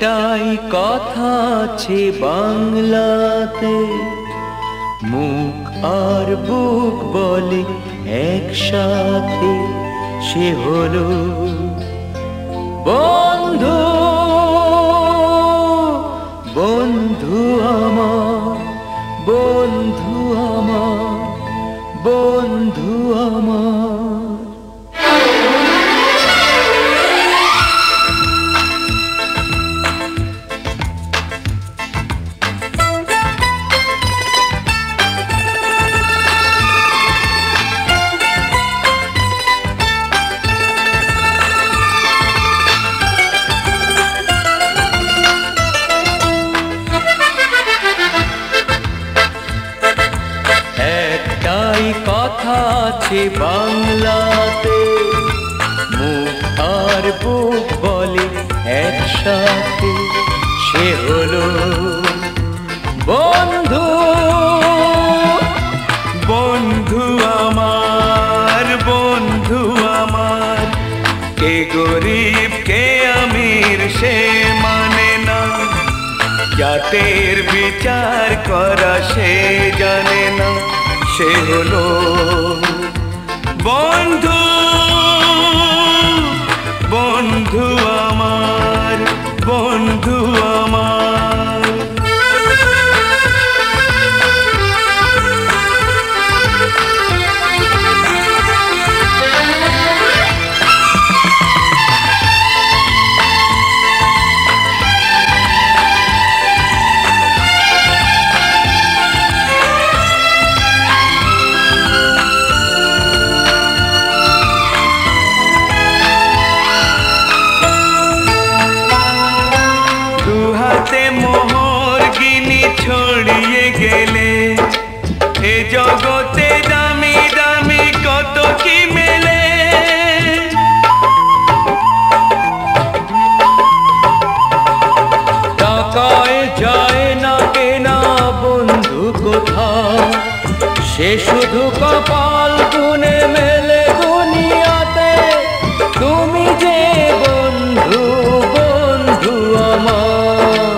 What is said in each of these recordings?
একটাই কথা আছে বাংলাতে, মুখ আর বুক বলে একসাথে, সে হলো বন্ধু। বন্ধু আমার, বন্ধু আমার, বন্ধু আমার। কথা আছে বাংলাতে, মুখ আর বুক বলে একসাথে, সে হলো বন্ধু। বন্ধু আমার, বন্ধু আমার, কে গরিব কে আমির সে মানে না, জাতের বিচার করা সে জানে না, সে হলো বন্ধু। বন্ধু আমার, বন্ধু আমার। ছড়িয়ে গেলে এ জগতে দামি দামি কত কি মেলে, টাকায় যায় না কেনা বন্ধু কোথাও, সে শুধু কপাল গুনে মেলে দুনিয়াতে। তুমি যে বন্ধু, বন্ধু আমার।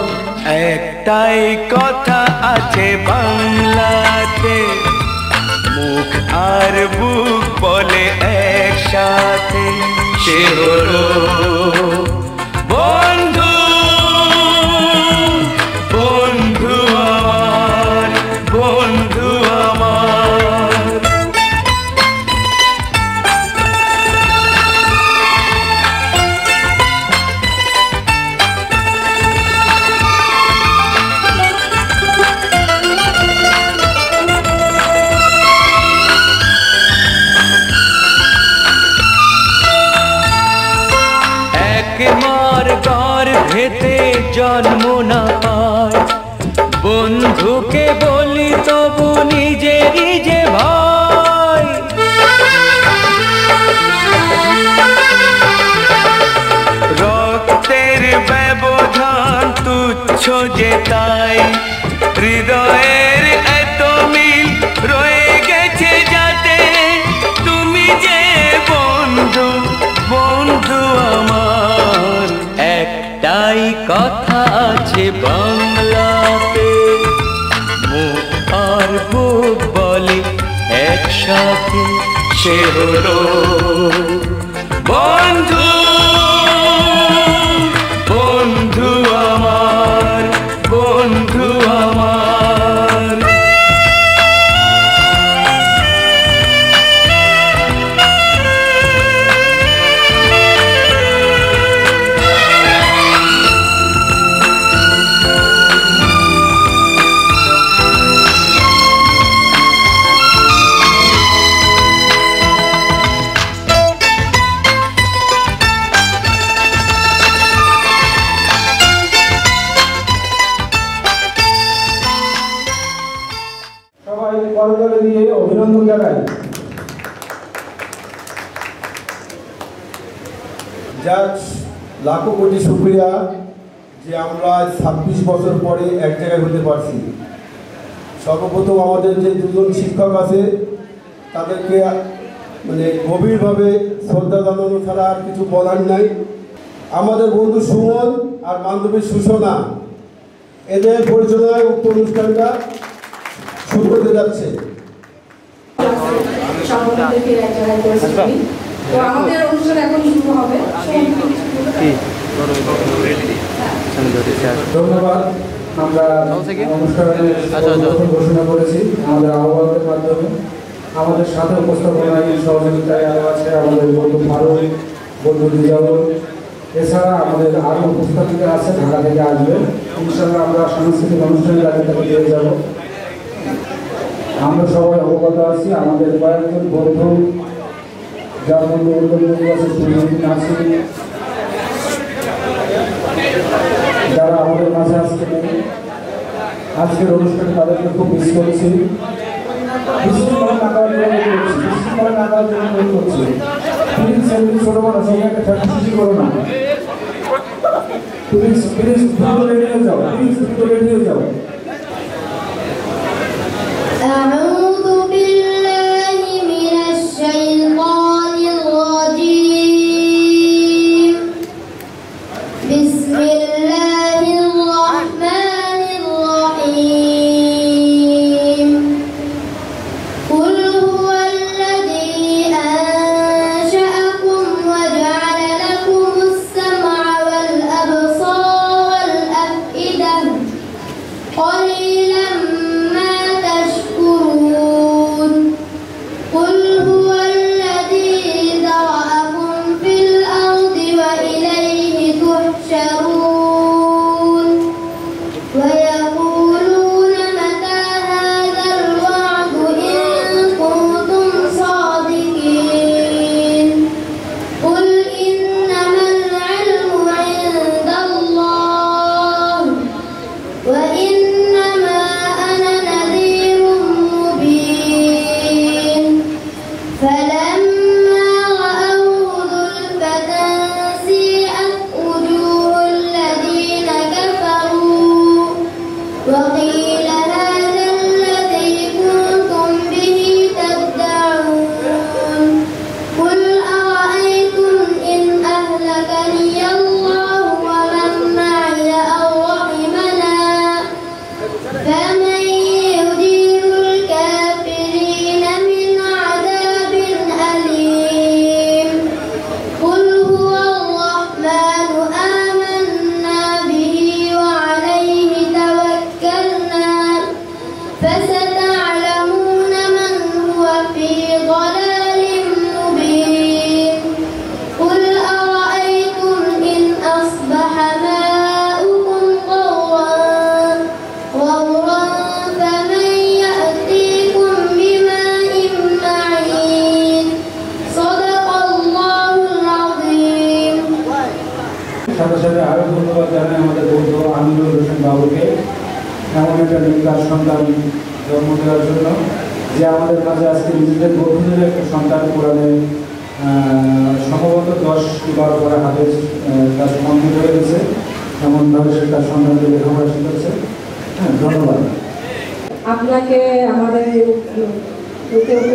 একটাই কথা আছে বাংলাতে, মুখ আর বুক বলে একসাথে, সে হলো বন্ধু। বন্ধু আমার, বন্ধু আমার। মার গর্ভেতে জন্ম না পায়, বন্ধুকে বলি তবু নিজেরই যে ভাই। রক্তের ব্যবধান তুচ্ছ যে তাই, হৃদয়ের এত মিল রয়ে গেছে যাতে, তুমি যে বন্ধু, বন্ধু আমার। একটাই কথা আছে বাংলাতে, মুখ আর বুক বলে একসাথে, সে হলো বন্ধু। বন্ধু আমার, বন্ধু আমার। করতালি দিয়ে অভিনন্দন জানাই। যাক, লাখো কোটি শুকরিয়া যে আমরা 26 বছর পরে এক জায়গায় হতে পারছি। সর্বপ্রথম আমাদের যে দুজন শিক্ষক আছে তাদেরকে মানে গভীরভাবে শ্রদ্ধা জানানো ছাড়া আর কিছু বলার নাই। আমাদের বন্ধু সুমন আর বান্ধবী সুষনা, এদের পরিচালনায় উক্ত অনুষ্ঠানটা শুরু করতে যাচ্ছে। তো আমাদের অনুষ্ঠান এখন শুরু হবে। ধন্যবাদ। আমরা অনুষ্ঠানের ঘোষণা করেছি আমাদের আহ্বানের মাধ্যমে। আমাদের সাথে উপস্থাপনায় সহযোগিতায় আরও আছে আমাদের বন্ধু ফারুক, বন্ধু রিজাউল, এছাড়া আমাদের আরও উপস্থাপিকা আছে ঢাকা থেকে আসবে। ইনশাআল্লাহ আমরা সাংস্কৃতিক অনুষ্ঠানের আগে তাকে পেয়ে যাব। আমরা সবাই অবগত আছি আমাদের কয়েকজন বন্ধু, যার মধ্যে উল্লেখযোগ্য আছে নার্সিং, যারা আমাদের মাঝে আজকে নেই। আজকের অনুষ্ঠানে তাদেরকে খুব মিস করেছি। ছোট বড় সবাইকে ঠাকুর করো না, প্লিজ প্লিজ রেডিও যাও, প্লিজ রেডিও যাও। সাথে সাথে আরও ধন্যবাদ জানাই আমাদের বন্ধু আমিনুল হোসেন বাবুকে এমন একটা নির্বাচ সন্তান জন্ম দেওয়ার জন্য, যে আমাদের মাঝে আজকে নিজেদের বন্ধুদের একটা সন্তান কোরআনে সম্ভবত 10 কি 12 করে হাফেজ তার কমপ্লিট হয়ে গেছে, এমনভাবে সে তার সন্তানকে লেখাপড়া শিখেছে। হ্যাঁ, ধন্যবাদ আপনাকে। আমাদের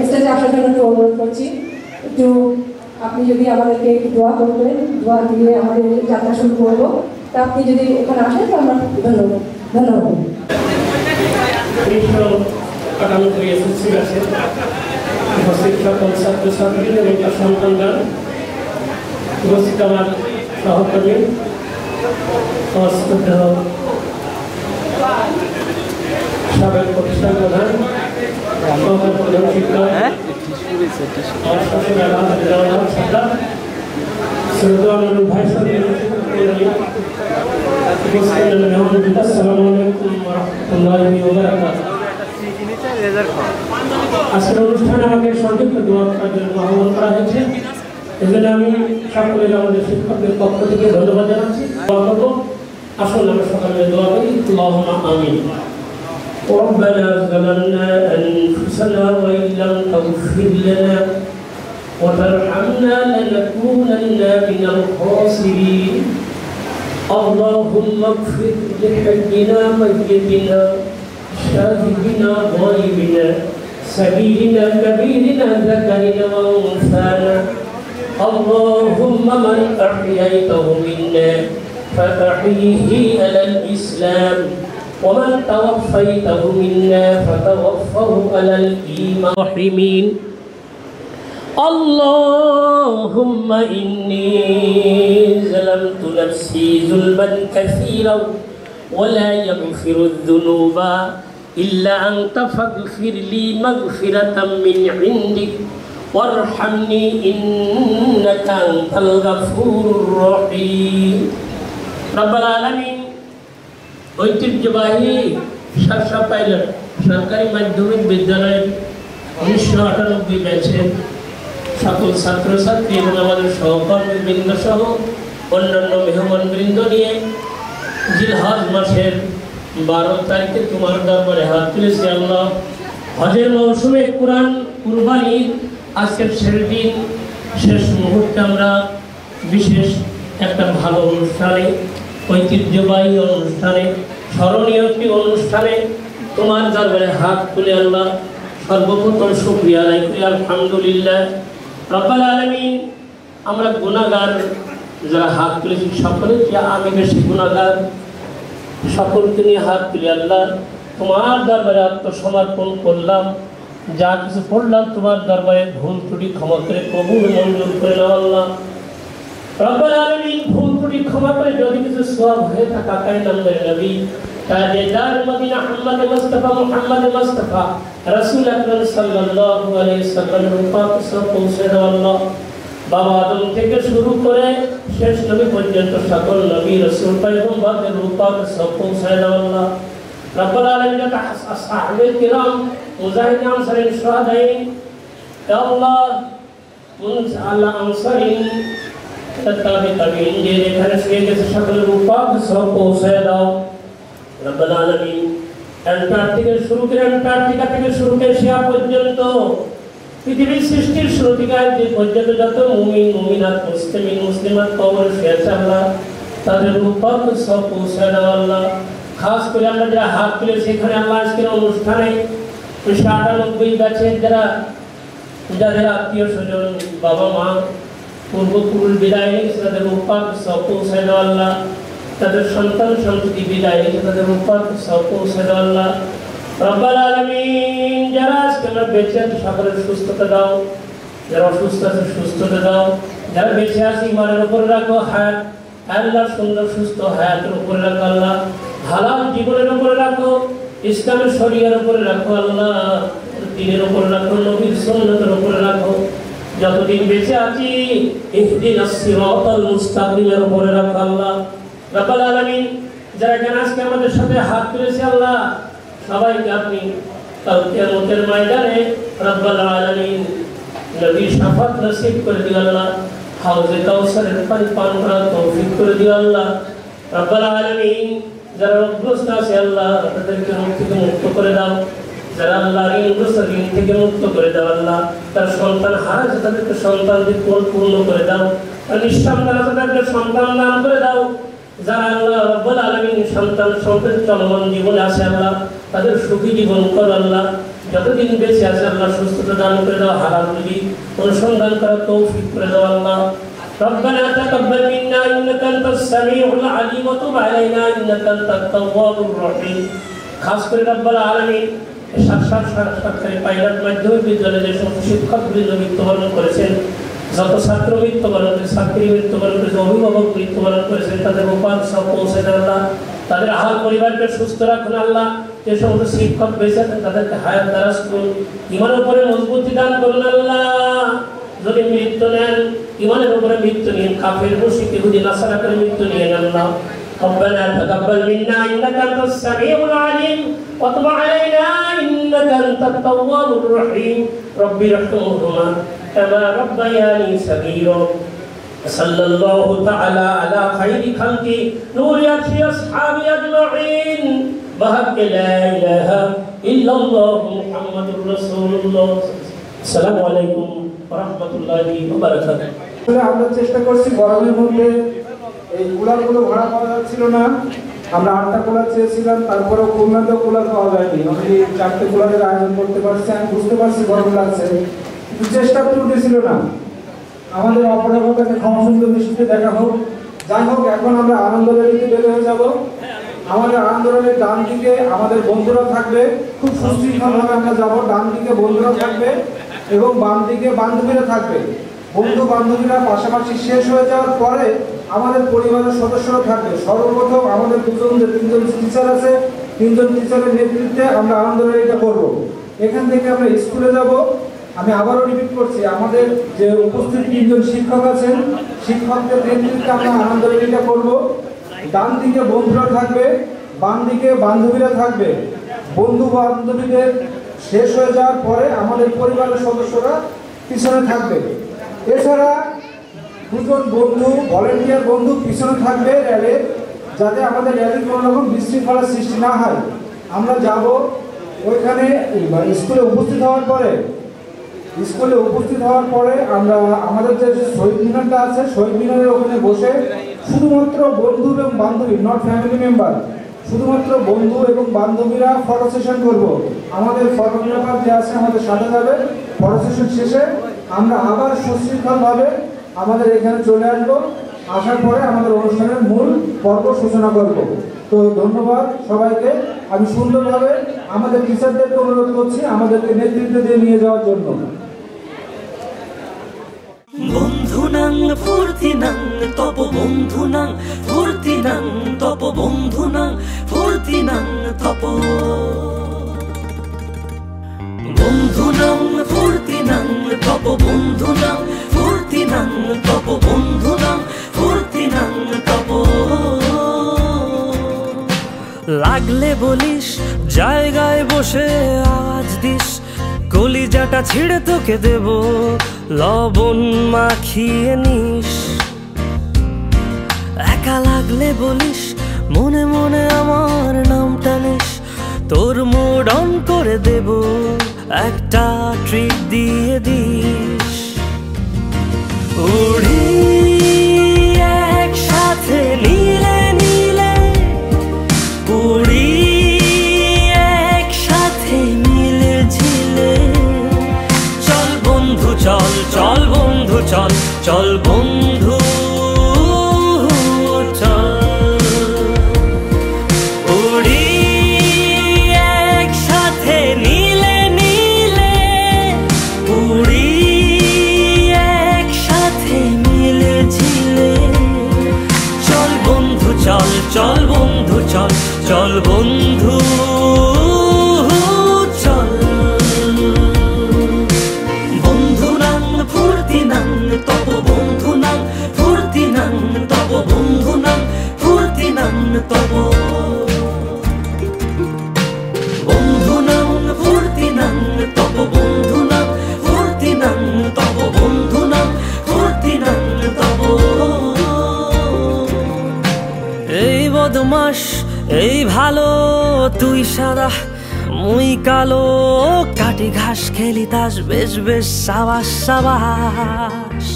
স্টেজে আসার জন্য অনুরোধ করছি, একটু আপনি যদি আমাদেরকে একটু দোয়া করবেন, দোয়া দিয়ে আমাদের যাত্রা শুরু করবো। তা আপনি যদি ওখানে আসেন তো আমরা ধন্যবাদ। ধন্যবাদ। 1998 এসএসসি আছে উপস্থিত সকল ছাত্রছাত্রী এবং তার সন্তানগণ, উপস্থিত আমার সহকর্মী, সাবেক প্রতিষ্ঠান প্রধান, প্রধান শিক্ষক, আজকের অনুষ্ঠানে আমাকে সংক্ষিপ্ত দোয়া করার জন্য আহ্বান করা হয়েছে। এজন্য আমি সকলের আমাদের শিক্ষকদের পক্ষ থেকে ধন্যবাদ জানাচ্ছি। দোয়া করবো, আসলে আমরা সকালে দোয়া করি। আল্লাহুম্মা আমিন। ربنا ظلمنا أنفسنا وإن لم تغفر لنا وترحمنا لنكونن من الخاسرين. اللهم اغفر لحينا ميتنا شاهدنا غائبنا صغيرنا كبيرنا ذكرنا وأنثانا. اللهم من أحييته منا فتحيه على الإسلام ومن توفيته منا فتوفه على الإيمان. اللهم إني ظلمت نفسي ظلما كثيرا ولا يغفر الذنوب إلا أنت فاغفر لي مغفرة من عندك وارحمني إنك أنت الغفور الرحيم. رب العالمين ঐতিহ্যবাহী শার্শা পাইলট সরকারি মাধ্যমিক বিদ্যালয়ের 1998 ব্যাচের সকল ছাত্রছাত্রী এবং আমাদের সহকর্মীবৃন্দ সহ অন্যান্য মেহমানবৃন্দ নিয়ে জিলহজ মাসের 12 তারিখে তোমার দরবারে হাত তুলেছি আল্লাহ। হজের মৌসুমে কুরআন কুরবানির আজকের শেষ দিন, শেষ মুহূর্তে আমরা বিশেষ একটা ভালো অনুষ্ঠানে, ঐতিহ্যবাহী অনুষ্ঠানে, স্মরণীয় একটি অনুষ্ঠানে তোমার দরবারে হাত তুলে আল্লাহ সর্বপ্রথম শুকরিয়া আদায় করি আলহামদুলিল্লাহ। রব্বুল আলামিন আমরা গুনাহগার যারা হাত তুলেছি সকলে, আমি বেশি গুনাহগার, সকলকে নিয়ে হাত তুলে আল্লাহ তোমার দরবারে আত্মসমর্পণ করলাম। যা কিছু পড়লাম তোমার দরবারে ভুল ত্রুটি ক্ষমা করে কবুল মঞ্জুর করে নাও আল্লাহ। রব্বুল আলামিন ভুল ত্রুটি ক্ষমা করে যদি কিছু সওয়াব হয়ে থাকে কায়নামের নবী তাজদার মদিনা মুহাম্মদ মুস্তাফা রাসূল আকরাম সাল্লাল্লাহু আলাইহি সাল্লামের পাক সব পৌঁছে দাও আল্লাহ। বাবা আদম থেকে শুরু করে শেষ নবী পর্যন্ত সকল নবী রাসূল পয়গম্বরদের পাক সব পৌঁছে দাও আল্লাহ। রব্বুল আলামিন যত আসহাবে কিরাম মুজাহিদিন আনসারিন শুহাদাইন ইয়া আল্লাহ আল্লাহ আনসারিন তাবিঈন যে এখানে শুয়ে গেছে সকলের পাক সব পৌঁছে দাও। রব্বুল আলামিন অ্যান্টার্কটিকা থেকে শুরু করে এশিয়া পর্যন্ত পৃথিবীর সৃষ্টির শুরু থেকে যে পর্যন্ত যত মুমিন মুমিনাত মুসলিমাত কবর শুয়ে আছে আল্লাহ তাদের উপর সব পৌঁছে দাও আল্লাহ। খাস করে আমরা যারা হাত তুলে সেখানে আল্লাহ আজকের অনুষ্ঠানে 98 ব্যাচের যাদের আত্মীয় স্বজন বাবা মা পূর্বপুরুষ বিদায় নিয়েছে তাদের উপর সব পৌঁছে দাও আল্লাহ। তাদের সন্তান সন্ততি বিদায় নিয়েছে তাদের উপর সব পৌঁছে দাও আল্লাহ। রব্বুল আলামিন যারা আজকে আমরা বেঁচে আছি সকলের সুস্থতা দাও, যারা অসুস্থ আছে সুস্থতা দাও, যারা বেঁচে আছে ইমানের উপর রাখো, হায়াত আল্লাহ সুন্দর সুস্থ হায়াতের উপরে রাখো আল্লাহ, হালাল জীবনের উপরে রাখো, ইসলামের শরিয়ার উপরে রাখো আল্লাহ, দ্বীনের উপরে রাখো, নবীর সুন্নতের উপরে রাখো। যতদিন বেঁচে আছি ইহদিনাস সিরাতাল মুস্তাকিমের উপরে রাখো আল্লাহ। রব্বুল আলামিন যারা এখানে আজকে আমাদের সাথে হাত তুলেছে আল্লাহ সবাইকে আপনি কাল কিয়ামতের ময়দানে রব্বুল আলামিন নবীর শাফাত নসিব করে দিও আল্লাহ। হাউজে কাউসারের পানি পান করার তৌফিক করে দিও আল্লাহ। রব্বুল আলামিন যারা রোগগ্রস্ত আছে আল্লাহ তাদেরকে রোগ থেকে মুক্ত করে দাও, যারা আল্লাহ ঋণগ্রস্ত ঋণ থেকে মুক্ত করে দাও আল্লাহ। তার সন্তান হারাচ্ছে তাদেরকে সন্তানদের পূর্ণ করে দাও, আর নিঃসন্তান আছে তাদেরকে সন্তান দান করে দাও। যারা আল্লাহ রব্বুল আলামিন সন্তান চলমান জীবনে আছে আল্লাহ তাদের সুখী জীবন কর আল্লাহ। যতদিন বেঁচে আছে আল্লাহ সুস্থতা দান করে দাও, হালাল রুজি অনুসন্ধান করার তৌফিক করে দাও আল্লাহ। ربنا تقبل منا انك انت السميع العليم وتب علينا انك انت التواب الرحيم। খাস করে রব্বুল আলামিন সরকারি পাইলট মাধ্যমিক বিদ্যালয়ে যে সমস্ত শিক্ষকবৃন্দ মৃত্যুবরণ করেছেন, যত ছাত্র মৃত্যুবরণ করেছে, ছাত্রী মৃত্যুবরণ করেছে, অভিভাবক মৃত্যুবরণ করেছেন তাদের উপর সব পৌঁছে দেন আল্লাহ। তাদের আহাল পরিবারকে সুস্থ রাখুন আল্লাহ। যে সমস্ত শিক্ষক বেঁচে আছেন তাদেরকে হায়াত দারাজ করুন, ইমানের উপরে মজবুতি দান করুন আল্লাহ। যদি মৃত্যু নেন ইমানের উপরে মৃত্যু নিন, কাফের মুশরিক ইহুদি নাসারা করে মৃত্যু নিন আল্লাহ। ربنا تقبل منا انك انت السميع العليم وتب علينا انك انت التواب الرحيم رب ارحمهما كما ربياني صغيرا صلى الله تعالى على خير خلقه نور يكفي اصحابي اجمعين بحق لا اله الا الله محمد رسول الله السلام عليكم ورحمه الله وبركاته। আমরা চেষ্টা করছি গরমের মধ্যে এই কুলারগুলো ভাড়া পাওয়া যাচ্ছিল না, আমরা 8টা কুলার চেয়েছিলাম, তারপরেও খুলনাতেও কুলার পাওয়া যায়নি। আমি 4টে কুলারের আয়োজন করতে পারছি, আমি বুঝতে পারছি গরম লাগছে, কিন্তু চেষ্টা ত্রুটি ছিল না। আমাদের অপরাধতাকে ক্ষমা সুন্দর দৃষ্টিতে দেখা হোক। যাই হোক, এখন আমরা আনন্দ র্যালিতে বের হয়ে যাব। আমাদের আনন্দ র্যালির ডান দিকে আমাদের বন্ধুরা থাকবে, খুব সুশৃঙ্খলভাবে আমরা যাব। ডান দিকে বন্ধুরা থাকবে এবং বাম দিকে বান্ধবীরা থাকবে। বন্ধু বান্ধবীরা পাশাপাশি শেষ হয়ে যাওয়ার পরে আমাদের পরিবারের সদস্যরা থাকবে। সর্বপ্রথম আমাদের তিনজন টিচার আছে, তিনজন টিচারের নেতৃত্বে আমরা আনন্দ র্যালিটা করব। এখান থেকে আমরা স্কুলে যাব। আমি আবারও রিপিট করছি, আমাদের যে উপস্থিত তিনজন শিক্ষক আছেন, শিক্ষকদের নেতৃত্বে আমরা আনন্দ র্যালিটা করব। ডান দিকে বন্ধুরা থাকবে, বাম দিকে বান্ধবীরা থাকবে। বন্ধু বান্ধবীদের শেষ হয়ে যাওয়ার পরে আমাদের পরিবারের সদস্যরা পিছনে থাকবে। এছাড়া দুজন বন্ধু, ভলেন্টিয়ার বন্ধু পিছনে থাকবে র্যালির, যাতে আমাদের র্যালির কোনো রকম বিশৃঙ্খলার সৃষ্টি না হয়। আমরা যাব ওইখানে স্কুলে উপস্থিত হওয়ার পরে আমরা আমাদের যে শহীদ মিনারটা আছে, শহীদ মিনারের ওখানে বসে শুধুমাত্র বন্ধু এবং বান্ধবী, নট ফ্যামিলি মেম্বার, শুধুমাত্র বন্ধু এবং বান্ধবীরা ফটো সেশন করব। আমাদের ফটোগ্রাফার যে আছে আমাদের সাথে যাবে। ফটো সেশন শেষে আমরা আবার সুশৃঙ্খলভাবে আমাদের এখানে চলে আসবো। আসার পরে আমাদের অনুষ্ঠানের মূল পর্ব সূচনা করব। তো ধন্যবাদ সবাইকে। আমি সুন্দরভাবে আমাদের টিচারদেরকে অনুরোধ করছি আমাদেরকে নেতৃত্ব দিয়ে নিয়ে যাওয়ার জন্য। বন্ধুনাং ফুর্তিনাং তপ বন্ধুনাং ফুর্তিনাং তপ বন্ধুনাং ফুর্তিনাং তপ বন্ধুনাং ফুর্তিনাং তপ বন্ধুনাং ফুর্তিনাং তপ বন্ধুনাং ফুর্তিনাং তপ লাগলে বলিস জায়গায় বসে আওয়াজ দিস কলিজাটা ছিঁড়ে তোকে দেব লবণ মাখিয়ে নিস একা লাগলে বলিস মনে মনে আমার নামটা নিস তোর মুড অন করে দেব একটা ট্রিট দিয়ে দিস উড়ি একসাথে নীলে নীলে উড়ি একসাথে মিলে ঝিলে চল বন্ধু চল চল বন্ধু চল চল বন্ধু চল উড়ি একসাথে নীলে নীলে উড়ি একসাথে মিলে ঝিলে চল বন্ধু চল চল বন্ধু চল চল বন্ধু চল বন্ধুনাং ফুর্তিনাং তপ বন্ধুনাং ফুর্তিনাং তপ বন্ধুনাং ফুর্তিনাং তপ বন্ধুনাং ফুর্তিনাং তপ বন্ধুনাং ফুর্তিনাং তপ বন্ধুনাং ফুর্তিনাং তপ এই বদমাস এই ভালো তুই সাদা মুই কালো কাটি ঘাস খেলি তাস বেশ বেশ সাবাস সাবাস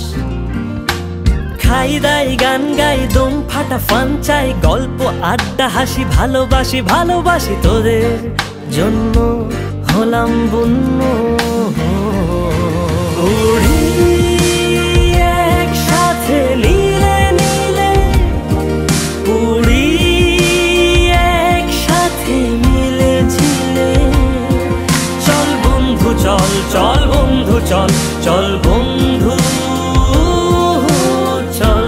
খাই দাই গান গাই দম ফাটা ফান চাই গল্প আড্ডা হাসি ভালোবাসি ভালোবাসি তোদের জন্য হলাম বন্য উড়ি একসাথে নীলে নীলে উড়ি একসাথে মিলে ঝিলে চল বন্ধু চল চল বন্ধু চল চল বন্ধু চল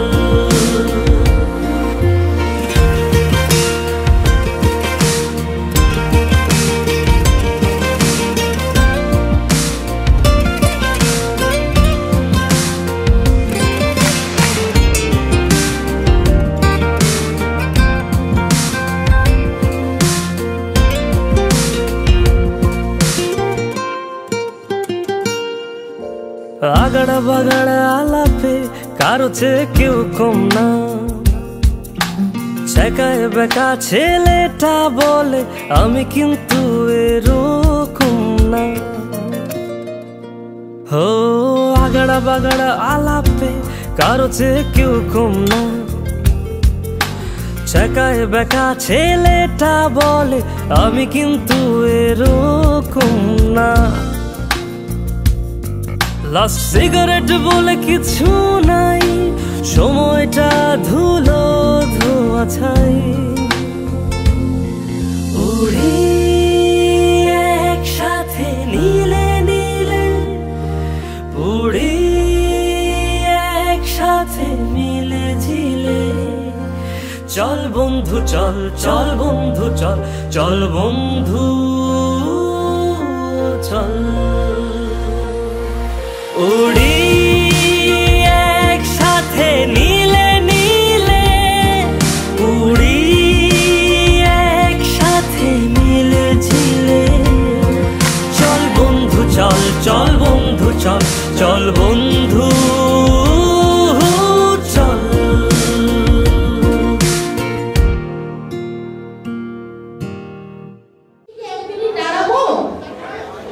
আগাড়া বাগাড়া আলাপে কারো চেয়ে কেউ কম না ছেকায় বেকা ছেলেটা বলে আমি কিন্তু এরকম না হো আগাড়া বাগাড়া আলাপে কারো চেয়ে কেউ কম না ছেকায় বেকা ছেলেটা বলে আমি কিন্তু এরকম না লাস্ট সিগারেট বলে কিছু নাই সময়টা ধুলো ধোয়া ছাই উড়ি একসাথে নীলে নীলে উড়ি একসাথে মিলে ঝিলে চল বন্ধু চল চল বন্ধু চল চল বন্ধু চল উড়ি একসাথে নীলে নীলে উড়ি একসাথে মিলে ঝিলে চল বন্ধু চল চল বন্ধু চল চল বন্ধু চল দাঁড়াবো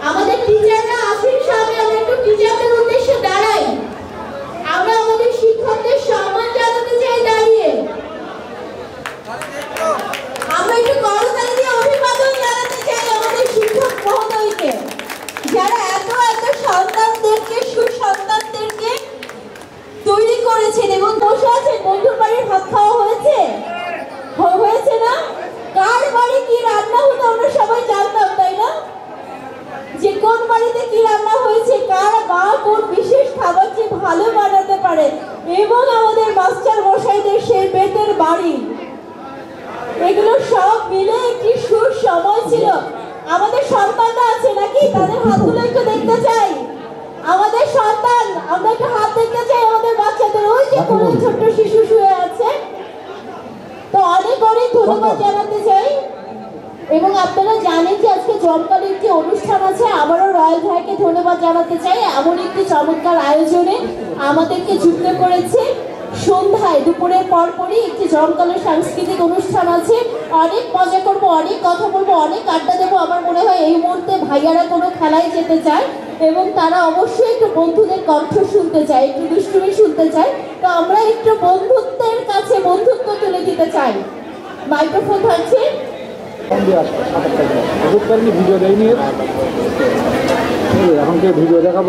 আমাদের টিচাররা আসেন সামনে আমরা একটু টিচারদের উদ্দেশ্যে দাঁড়াই আমরা আমাদের শিক্ষকদের সম্মান জানাতে চাই দাঁড়িয়ে আমরা একটু করতালি দিয়ে অভিবাদন জানাতে চাই আমাদের শিক্ষক মহোদয়কে যারা এত এত সন্তানদেরকে সুসন্তানদেরকে তৈরি করেছেন এবং বসে আছেন বন্ধুর বাড়ির ভাত খাওয়া হয়েছে হয়েছে না কার বাড়ি কি রান্না হতো আমরা সবাই জানতাম তাই না যে কোন বাড়িতে কি রান্না হয়েছে কার মা কোন বিশেষ খাবারটি ভালো বানাতে পারে এবং আমাদের মাস্টার মশাইদের সেই বেতের বাড়ি এগুলো সব মিলে একটি সুসময় ছিল আমাদের সন্তানরা আছে নাকি তাদের হাতগুলো একটু দেখতে চাই আমাদের সন্তান আমরা একটু হাত দেখতে চাই আমাদের বাচ্চাদের ওই যে কোন ছোট্ট শিশু শুয়ে আছে তো অনেক অনেক ধন্যবাদ জানাতে চাই এবং আপনারা জানেন যে আজকে জমকালো একটি অনুষ্ঠান আছে আবারও রয়্যাল ভাইকে ধন্যবাদ জানাতে চাই এমন একটি চমৎকার আয়োজনে আমাদেরকে যুক্ত করেছে সন্ধ্যায় দুপুরের পরপরই একটি জমকালো সাংস্কৃতিক অনুষ্ঠান আছে অনেক মজা করবো অনেক কথা বলবো অনেক আড্ডা দেবো আমার মনে হয় এই মুহূর্তে ভাইয়ারা কোনো খেলায় যেতে চায় এবং তারা অবশ্যই একটু বন্ধুদের কণ্ঠ শুনতে চায় একটু দুষ্টুমি শুনতে চায় তো আমরা একটু বন্ধুত্বের কাছে বন্ধুত্ব তুলে দিতে চাই মাইক্রোফোন থাকছে ভিডিও দেয়নি এখন কেউ ভিডিও দেখাবো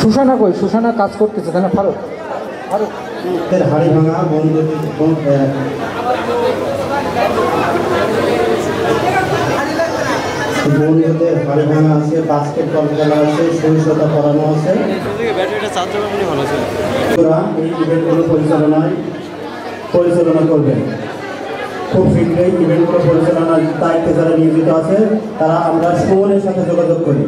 সুশানা কই সুশানা কাজ করতেছে তাহলে ফারুক ফারুক হাড়ি ভাঙা বন্ধুদের হাড়ি ভাঙা আছে বাস্কেটবল খেলা আছে সহিষ্ণুতা করানো আছে এই ইভেন্টগুলো পরিচালনা করবেন খুব শীঘ্রই ইভেন্টগুলো পরিচালনার দায়িত্বে যারা নিয়োজিত আছে তারা আমরা সুমনের সাথে যোগাযোগ করি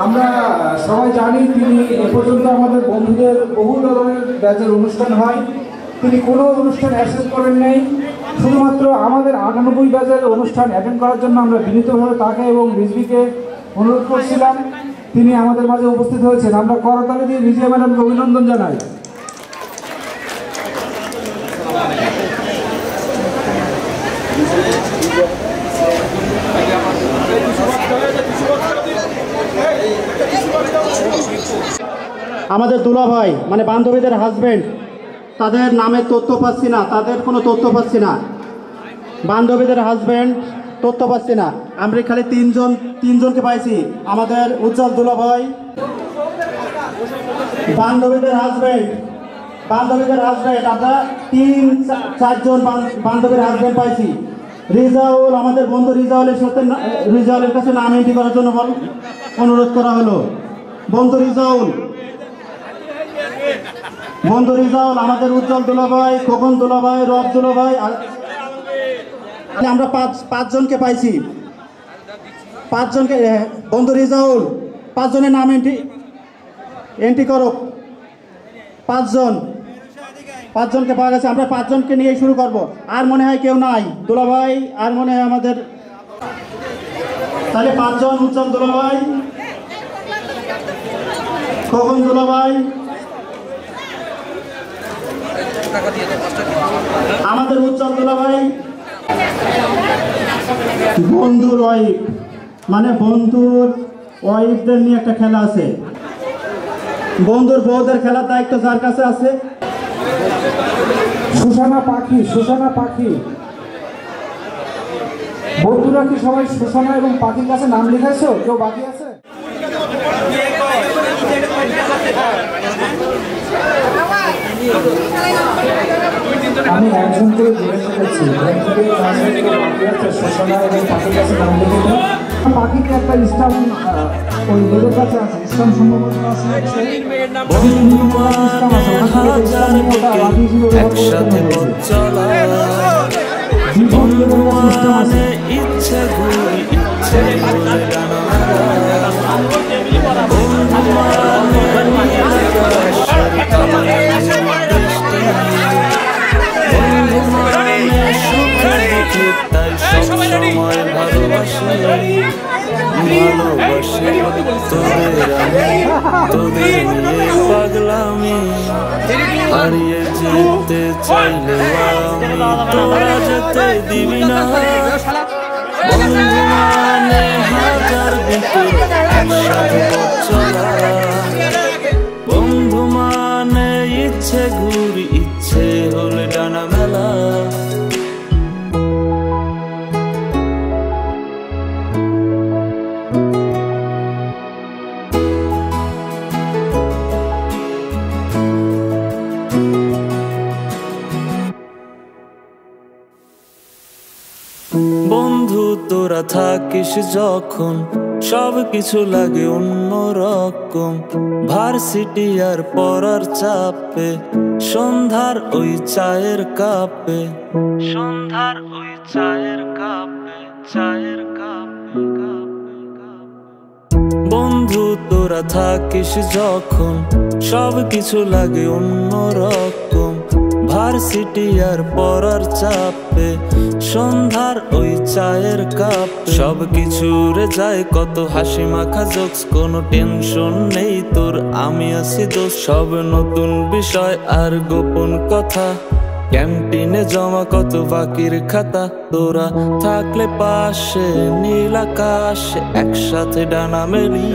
আমরা সবাই জানি তিনি এ পর্যন্ত আমাদের বন্ধুদের বহু ধরনের ব্যাচের অনুষ্ঠান হয় তিনি কোনো অনুষ্ঠান অ্যাটেন্ড করেন নাই শুধুমাত্র আমাদের 98 ব্যাচের অনুষ্ঠান অ্যাটেন্ড করার জন্য আমরা বিনীতভাবে তাকে এবং রিজভিকে অনুরোধ করছিলাম তিনি আমাদের মাঝে উপস্থিত হয়েছেন আমরা করতালি দিয়ে রিজিয়া ম্যাডামকে অভিনন্দন জানাই আমাদের দুলাভাই মানে বান্ধবীদের হাজবেন্ড তাদের নামে তথ্য পাচ্ছি না তাদের কোনো তথ্য পাচ্ছি না বান্ধবীদের হাজবেন্ড তথ্য পাচ্ছি না আমরা খালি তিনজনকে পাইছি আমাদের উজ্জ্বল দুলাভাই বান্ধবীদের হাজবেন্ড আমরা 3-4 বান্ধবীর হাজবেন্ড পাইছি রিজাউল আমাদের বন্ধু রিজাউলের সাথে রিজাউলের কাছে নাম এন্ট্রি করার জন্য অনুরোধ করা হলো বন্ধু রিজাউল আমাদের উজ্জ্বল দুলাভাই খোকন দুলাভাই রব দুলাভাই আমরা 5 জনকে পাইছি 5 জনকে বন্ধু রিজাউল 5 জনের নাম এন্ট্রি করো 5 জনকে পাওয়া গেছে আমরা 5 জনকে নিয়ে শুরু করব আর মনে হয় কেউ নাই দুলাভাই আর মনে হয় আমাদের তাহলে 5 জন উজ্জ্বল দুলাভাই খোকন দুলাভাই আমাদের উজ্জ্বল দুলাভাই বন্ধুর ওয়াইফ মানে বন্ধুর ওয়াইফদের নিয়ে একটা খেলা আছে বন্ধুর বউদের খেলার দায়িত্ব যার কাছে আছে সুসানা পাখি, সুসানা পাখি। বন্ধুরা কি সবাই সুসানা এবং পাখির কাছে নাম লিখাইছো? কেউ বাকি আছে? আমি একজন করে জিজ্ঞাসা করছি, সুসানা এবং পাখির কাছে নাম লিখে পাখিতে একটা ইসলাম ওই লেগের কাছে আছে, ইসলাম সম্ভবত আছে, একসাথে চলা ইচ্ছে ঘুরি ইচ্ছে তাই সবসময় ভালোবাসে ভালোবাসে তোদের নিয়ে পাগলামি হারিয়ে যেতে চাইলে আমি তোরা যেতে দিবি না বন্ধু মানে হাজার বিকেল একসাথে চলা বন্ধু মানে ইচ্ছে ঘুরি ইচ্ছে হলে ডানা মেলা বন্ধু তোরা থাকিস যখন সব কিছু লাগে অন্যরকম ভার্সিটি আর পড়ার চাপে সন্ধ্যার ওই চায়ের কাপে সন্ধ্যার ওই চায়ের কাপে চায়ের কাপে বন্ধু তোরা থাকিস যখন সব কিছু লাগে অন্যরকম ভার্সিটি আর পড়ার চাপে সন্ধ্যার ওই চায়ের কাপ সব কিছু রে যায় কত হাসি মাখা জোকস কোনো টেনশন নেই তোর আমি আছি দোষ সব নতুন বিষয় আর গোপন কথা ক্যান্টিনে জমা কত বাকির খাতা তোরা থাকলে পাশে নীল আকাশে একসাথে ডানা মেলি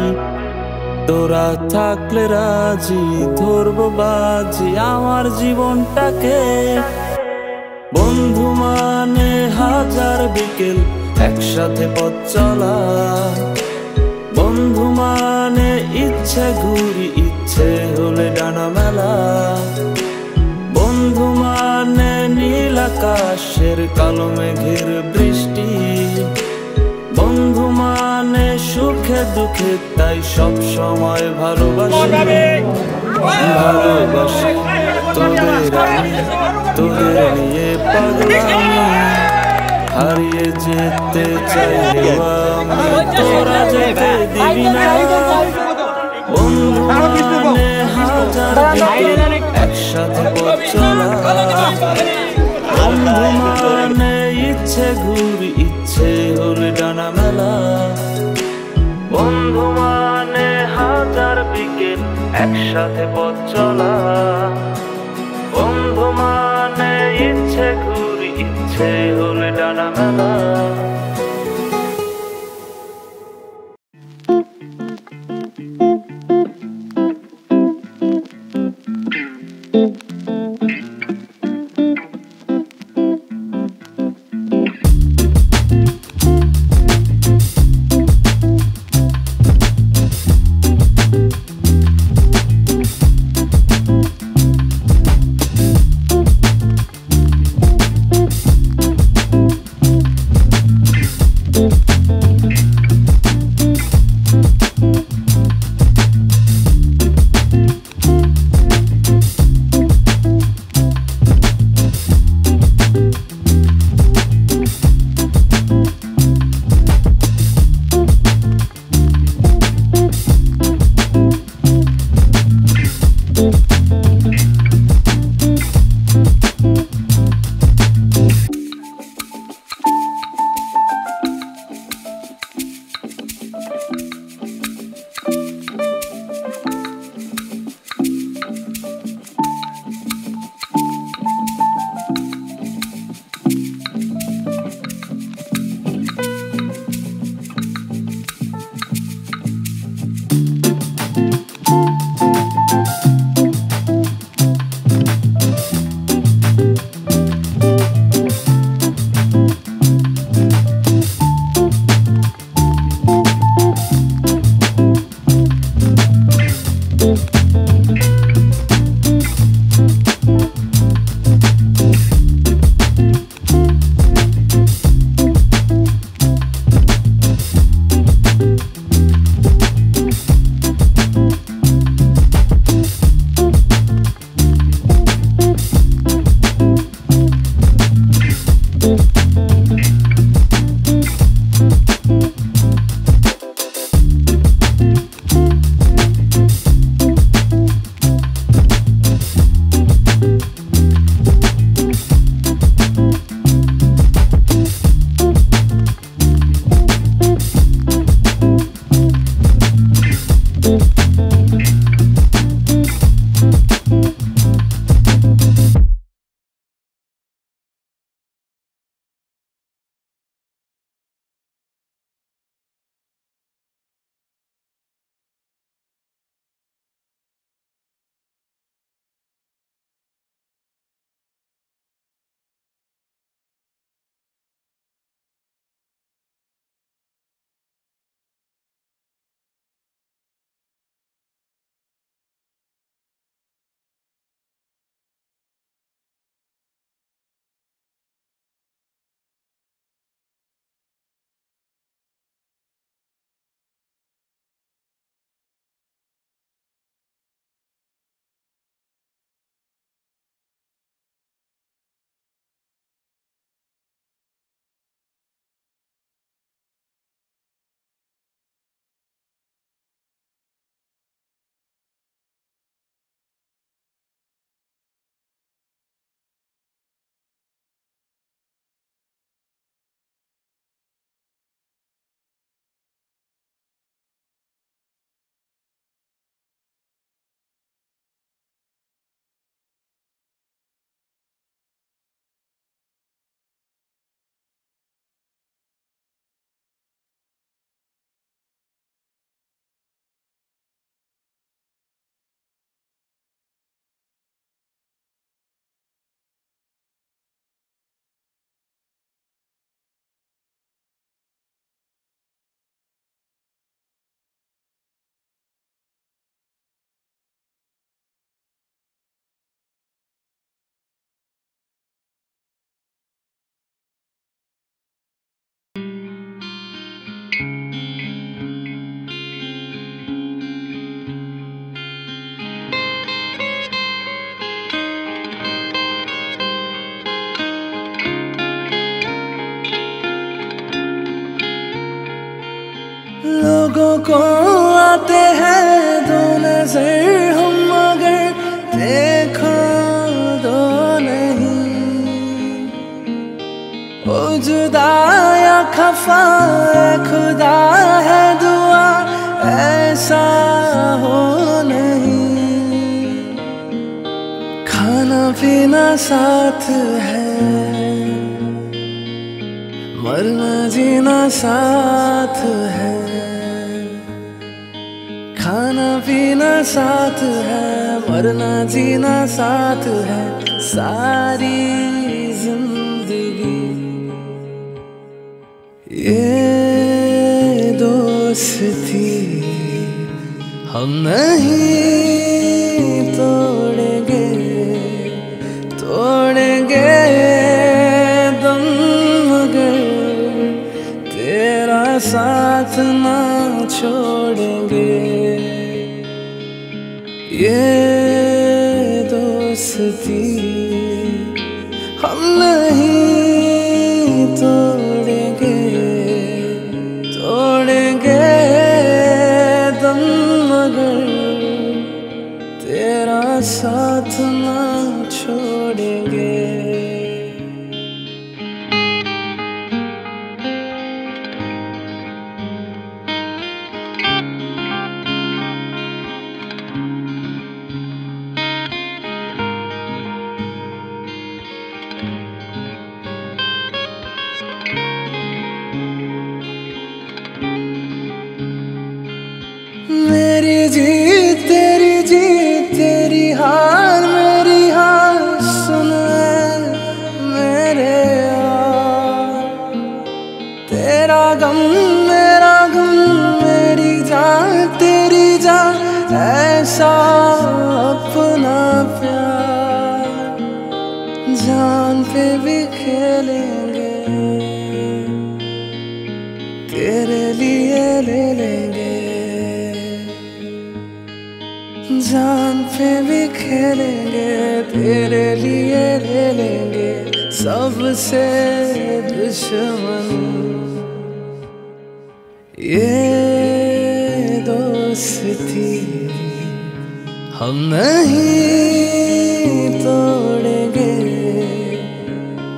তোরা থাকলে রাজি ধরবো বাজি আমার জীবনটাকে বন্ধু মানে হাজার বিকেল একসাথে পথ চলা বন্ধু মানে ইচ্ছে ঘুরি ইচ্ছে হলে ডানা মেলা বন্ধু মানে নীল আকাশের কালো মেঘের বৃষ্টি বন্ধু মানে সুখে দুঃখে তাই সব সময় ভালোবাসি ভালোবাসি তোদের নিয়ে পাগলামি হারিয়ে যেতে চাইলে আমি তোরা যেতে দিবি না বন্ধু মানে হাজার বিকেল একসাথে পথ চলা বন্ধু মানে ইচ্ছে ঘুরি ইচ্ছে হলে ডানা মেলা বন্ধু মানে হাজার বিকেল একসাথে পথ চলা বন্ধু মানে ইচ্ছে ঘুরি ইচ্ছে হলে ডানা মেলা होते हैं दो नजर हम मगर देखो दो नहीं। ओ जुदा या खफा खुदा है दुआ ऐसा हो नहीं। खाना पीना साथ है मरना जीना साथ है। खाना पीना साथ है मरना जीना साथ है। सारी जिंदगी ये दोस्ती हम नहीं तोड़ेंगे तोड़ेंगे दम मगर तेरा साथ ना छोड़ेंगे। ये दोस्ती हम नहीं तोड़ेंगे तोड़ेंगे दम मगर तेरा साथ ना छोड़ेंगे। मेरी जीत तेरी हार मेरी हार सुन मेरे यार। तेरा गम मेरा गम मेरी जान तेरी जान ऐसा अपना प्यार। जान पे भी खेलेंगे तेरे लिए ले लेंगे। जान पे भी खेलेंगे तेरे लिए ले लेंगे। सबसे दुश्मन ये दोस्ती हम नहीं तोड़ेंगे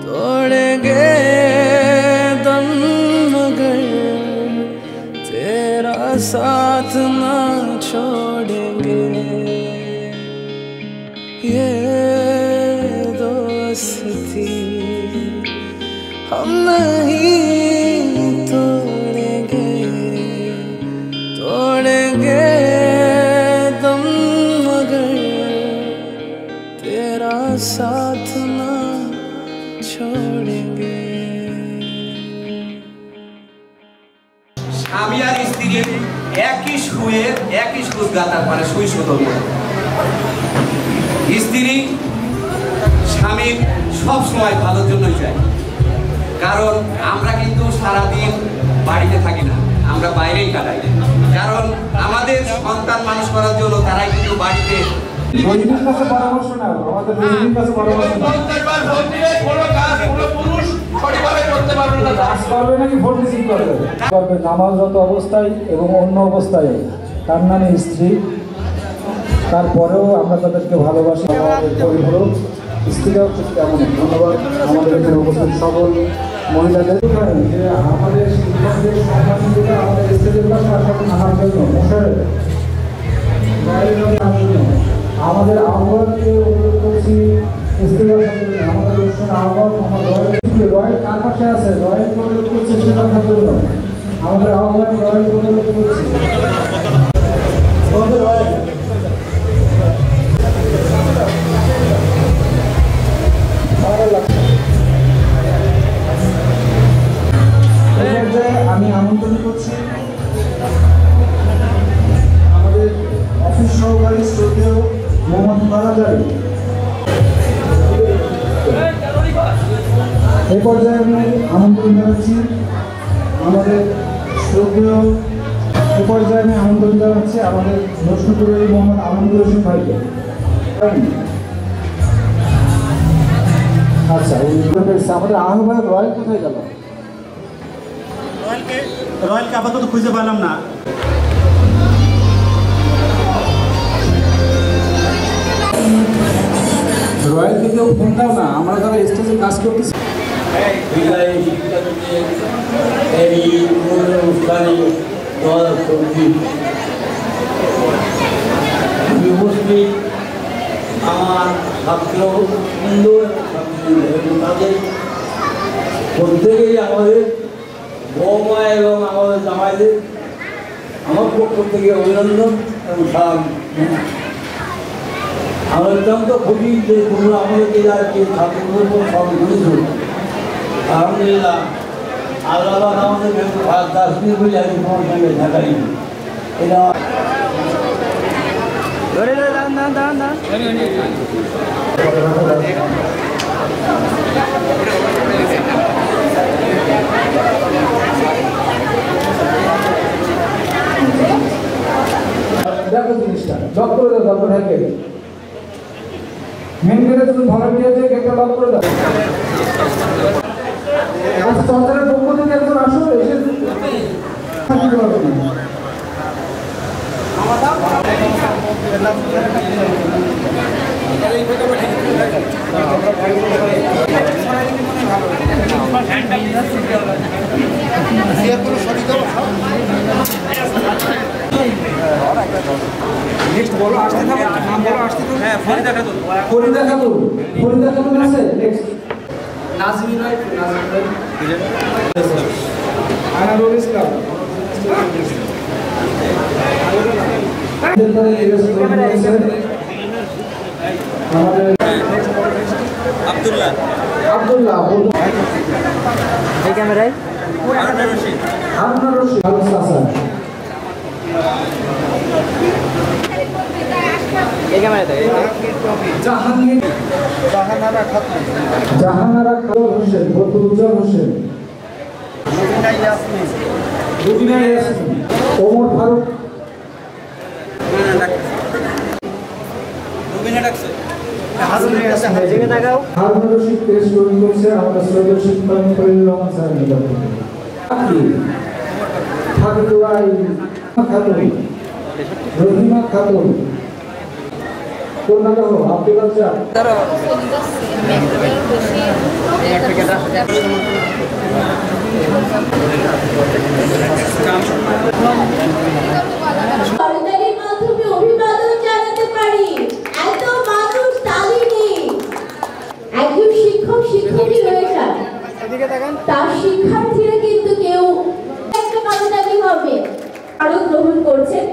तोड़ेंगे दम मगर तेरा साथ ना छोड़ेंगे। ये दोस्ती हम नहीं तोड़ेंगे तोड़ेंगे दम मगर तेरा साथ ना छोड़ेंगे। স্বামী আর স্ত্রীর একই শুয়ে একই সুর গাতার পারে সুই সুতো স্ত্রী স্বামীর সব সময় ভালোর জন্যই চাই। কারণ আমরা কিন্তু সারাদিন বাড়িতে থাকি না, আমরা বাইরেই কাটাই। কারণ আমাদের সন্তান মানুষ করার জন্য তারাই কিন্তু বাড়িতে পরামর্শ না আমাদের কাছে পরামর্শ না নামাজরত অবস্থায় এবং অন্য অবস্থায় তার নামে স্ত্রী, তারপরেও আমরা তাদেরকে ভালোবাসি। আমাদের পরিপূরক স্ত্রীরাও ঠিক তেমন। ধন্যবাদ আমাদের এখানে উপস্থিত সকল মহিলাদের। যে আমাদের শিক্ষকদের সম্মানিত আমাদের স্ত্রীদের পাশে আনার জন্য আমাদের আহ্বানকে অনুরোধ করছি। স্ত্রীরা আমাদের অনুষ্ঠানে আহ্বান আমার রয়েল কার পাশে আছে রয়েল অনুরোধ করছে সেটা থাকার জন্য আমাদের আহ্বান রয়েল অনুরোধ করছি। আমি আমন্ত্রণ করছি আমাদের অফিস সহকারী শ্রদ্ধেয় মোহাম্মদ বারাজারি। এই পর্যায়ে আমি আমন্ত্রণ জানাচ্ছি আমাদের শ্রদ্ধেয় আমাদের নষ্টপুরের মোহাম্মদ আনন্দুল হোসেন ভাইকে। আচ্ছা আমাদের আহ্বায়ক রয়েল কোথায় গেল? রয়েলকে আপাতত খুঁজে পেলাম না। ফোনটাও না, আমরা যারা স্টেজে কাজ করতেছি বিদায়ী শিক্ষার্থীদের এই অনুষ্ঠানে আমি উপস্থিত আমার ছাত্র সুন্দর তাদের প্রত্যেকেই আমাদের বৌমা এবং আমাদের জামাইদের আমার পক্ষ থেকে অভিনন্দন এবং সালাম। আমরা অত্যন্ত খুশি যে তোমরা আমাদেরকে যাচ্ছে ছাত্রদের উপর সব ঘুরেছ। আলহামদুলিল্লাহ আল্লাহ আমাদের 10 দিন বলে আমি তোমার সঙ্গে থাকাই এটা দেখো জিনিসটা লক করে দাও, তারপর থাকে মেন গেটে তুমি ভলান্টিয়ার যে গেটটা লক করে দাও। আচ্ছা সরকারের পক্ষ থেকে একজন আসো, এসে থাকতে পারবে না। নেক্সট বলো, আসতে থাকো, নাম বলো, আসতে থাকো। হ্যাঁ, ফরিদা খাতুন। ফরিদা খাতুন, ফরিদা খাতুন আছে। নেক্সট নাজমিন রায়, নাজমিন রায়। আনারুল ইসলাম। আব্দুল্লাহ আব্দুল্লাহ এই ক্যামেরায় হারুন রশিদ হারুন রশিদ হাসান এই ক্যামেরায় থাকে জাহাঙ্গীর জাহানারা খাতুন হোসেন বদরুজ্জামান হোসেন রুবিনা ইয়াসমিন ওমর ফারুক হারুন রশিদ পেশ গ্রহণ করছে আমরা সৈয়দ শিক্ষক ফরিদুর রহমান স্যারের নিকট খাতুন রহিমা খাতুন কন্যা আব্দুল রাজ্জাক করতালির মাধ্যমে অভিবাদন জানাতে পারি। এত মানুষ তালি নেই। একজন শিক্ষক শিক্ষকই রয়ে যান, তার শিক্ষার্থীরা কিন্তু কেউ একটা করতালি হবে আরো গ্রহণ করছেন।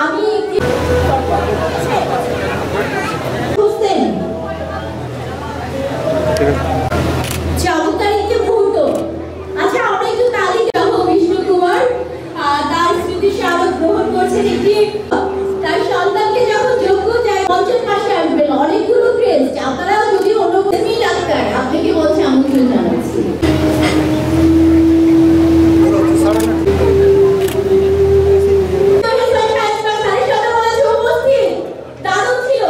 আমি হোসেন চমৎকার একটি মুহূর্ত। আচ্ছা আমরা একটু তালি দেব। বিষ্ণু কুমার তার স্মৃতি স্মারক গ্রহণ করছেন একটি তার সন্তানকে যখন যোগ্য যায় মঞ্চের পাশে আসবেন অনেকগুলো ক্রেস্ট। আপনারা যদি অন্য ডাক্তার আপনাকে বলছে আমন্ত্রণ জানাচ্ছি। দারুণ ছিল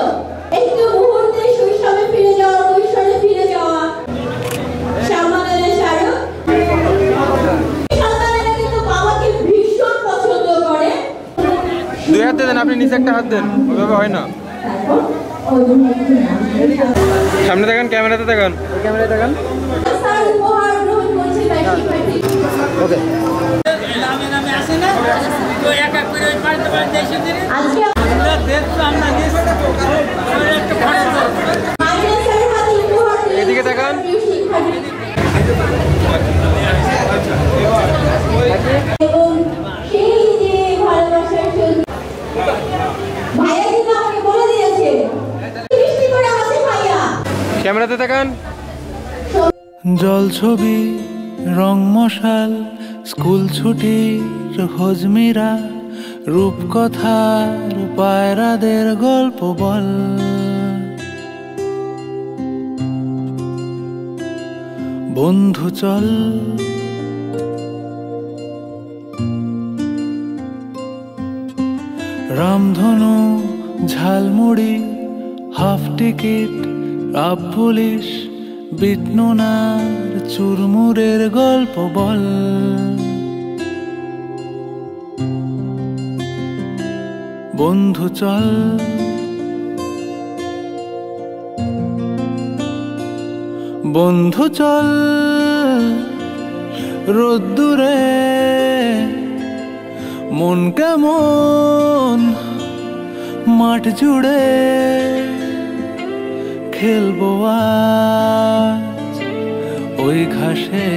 একটু মুহূর্তে শৈশবে ফিরে যাওয়া, কৈশোরে ফিরে যাওয়া। সামানের স্মারক সন্তানেরা কিন্তু বাবাকে ভীষণ পছন্দ করে। দুই হাত দেন, আপনি নিচে একটা হাত দেন, ওইভাবে হয় না। সামনে দেখেন, ক্যামেরাতে দেখেন, ক্যামেরায় দেখান। স্যার উপহার গ্রহণ করছে তাই শিক্ষার্থী। ওকে নামে নামে আসে না তো এক এক করে ওই পাড়তে পাড়তে এসে দিলে আজকে আমরা দেখছো আমরা নিচ্ছি একটা ফটো মাইনা স্যারের হাতে উপহার দিলেন এদিকে দেখান। এবং সেই যে ভালোবাসার সঙ্গে ভাইয়া কিন্তু আমাকে বলে দিয়েছে বৃষ্টি করে আসে ভাইয়া। ক্যামেরাতে দেখান। জলছবি রং মশাল স্কুল ছুটির হজমিরা রূপকথার পায়রাদের গল্প বল বন্ধু চল রামধনু ঝালমুড়ি হাফ টিকিট আপ পুলিশ বিটনুনার চুরমুরের গল্প বল বন্ধু চল বন্ধু চল রোদ্দুরে, মন কেমন মাঠ জুড়ে, খেলবো আজ ওই ঘাসে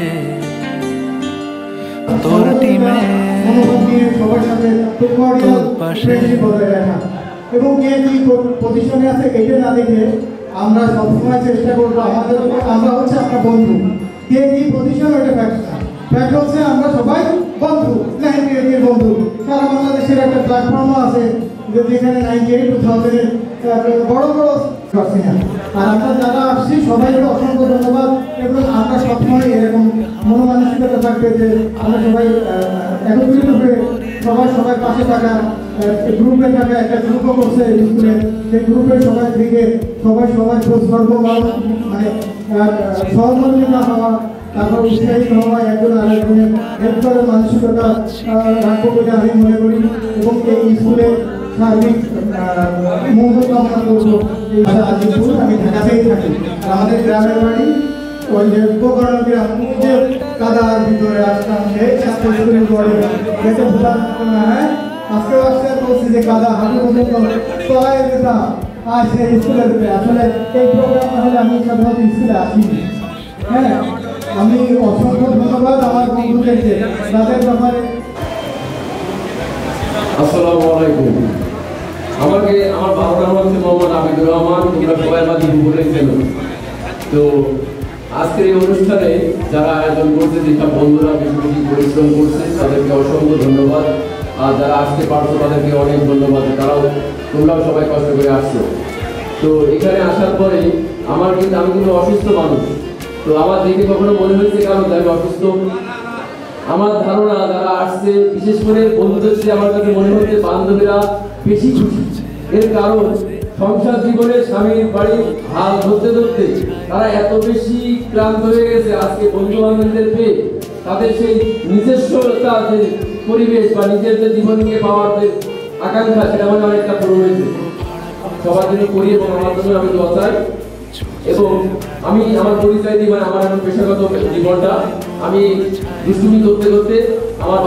তোর টিমে তোর পাশে। এবং কে কি পজিশনে আছে এটা না দেখে আমরা সবসময় চেষ্টা করবো আমরা হচ্ছে আপনার বন্ধু। কে কি পজিশন ওইটা ফ্যাক্ট হচ্ছে আমরা সবাই বন্ধু, 98 বন্ধু। সারা বাংলাদেশের একটা প্ল্যাটফর্মও আছে যেখানে 98-2000 বড় বড় পাচ্ছি না। আর আমরা যারা আসছি সবাইকে অসংখ্য ধন্যবাদ। এবং আমরা সবসময় এরকম মনোমানসিকতা থাকবে যে আমরা সবাই একত্রিত হয়ে সবাই পাশে থাকা, গ্রুপে থাকা। একটা গ্রুপও করছে স্কুলে, সেই গ্রুপে সবাই থেকে সবাই খোঁজ করবো, মানে সহমর্মিতা হওয়া, তারপর উৎসাহিত হওয়া, একজন আরেকজনের হেল্প করার মানসিকতা রাখবো বলে আমি মনে করি। এবং এই স্কুলে সার্বিক মঙ্গল কামনা করবো। আমি ঢাকাতেই থাকি, আমাদের গ্রামের বাড়ি ওই যে উপকরণ গ্রাম, যে কাদার ভিতরে আসতাম সেই ছাত্র স্কুলের পরে যেতে ভুলার না। হ্যাঁ, আজকেও আসতে বলছি যে কাদা হাঁটু পর্যন্ত তলায় যেতাম আর সেই স্কুলে যেতে। আসলে এই প্রোগ্রাম না হলে আমি সাধারণত স্কুলে আসিনি। হ্যাঁ, আমি অসংখ্য ধন্যবাদ আমার বন্ধুদেরকে যাদের ব্যাপারে। আসসালামু আলাইকুম। আমার বাবার নাম হচ্ছে মোহাম্মদ আবিদুর রহমান, তোমরা সবাই আমার দিদি বলেছেন। তো আজকের এই অনুষ্ঠানে যারা আয়োজন করছে, যেসব বন্ধুরা বেশি বেশি পরিশ্রম করছে তাদেরকে অসংখ্য ধন্যবাদ। আর যারা আসতে পারছো তাদেরকে অনেক ধন্যবাদ, তোমরাও সবাই কষ্ট করে আসছো। তো এখানে আসার পরে আমি কিন্তু অসুস্থ মানুষ। তো আমার দেখে কখনো মনে হয়েছে কারণ আমি অসুস্থ? আমার ধারণা যারা আসছে, বিশেষ করে বন্ধুদের চেয়ে আমার কাছে মনে হচ্ছে বান্ধবীরা বেশি খুশি। এর কারণ সংসার জীবনে স্বামীর বাড়ি হাল ধরতে ধরতে তারা এত বেশি ক্লান্ত হয়ে গেছে। আজকে বন্ধু বান্ধবদের পেয়ে তাদের সেই নিজস্বতা যে পরিবেশ বা নিজের যে জীবনকে পাওয়ার যে আকাঙ্ক্ষা, সেটা মানে অনেকটা পূরণ হয়েছে। সবার জন্য করি এবং আমার জন্য আমি দোয়া চাই। এবং আমি আমার পরিচয় দিই, মানে আমার এখন পেশাগত জীবনটা আমি দুষ্টুমি করতে করতে আমার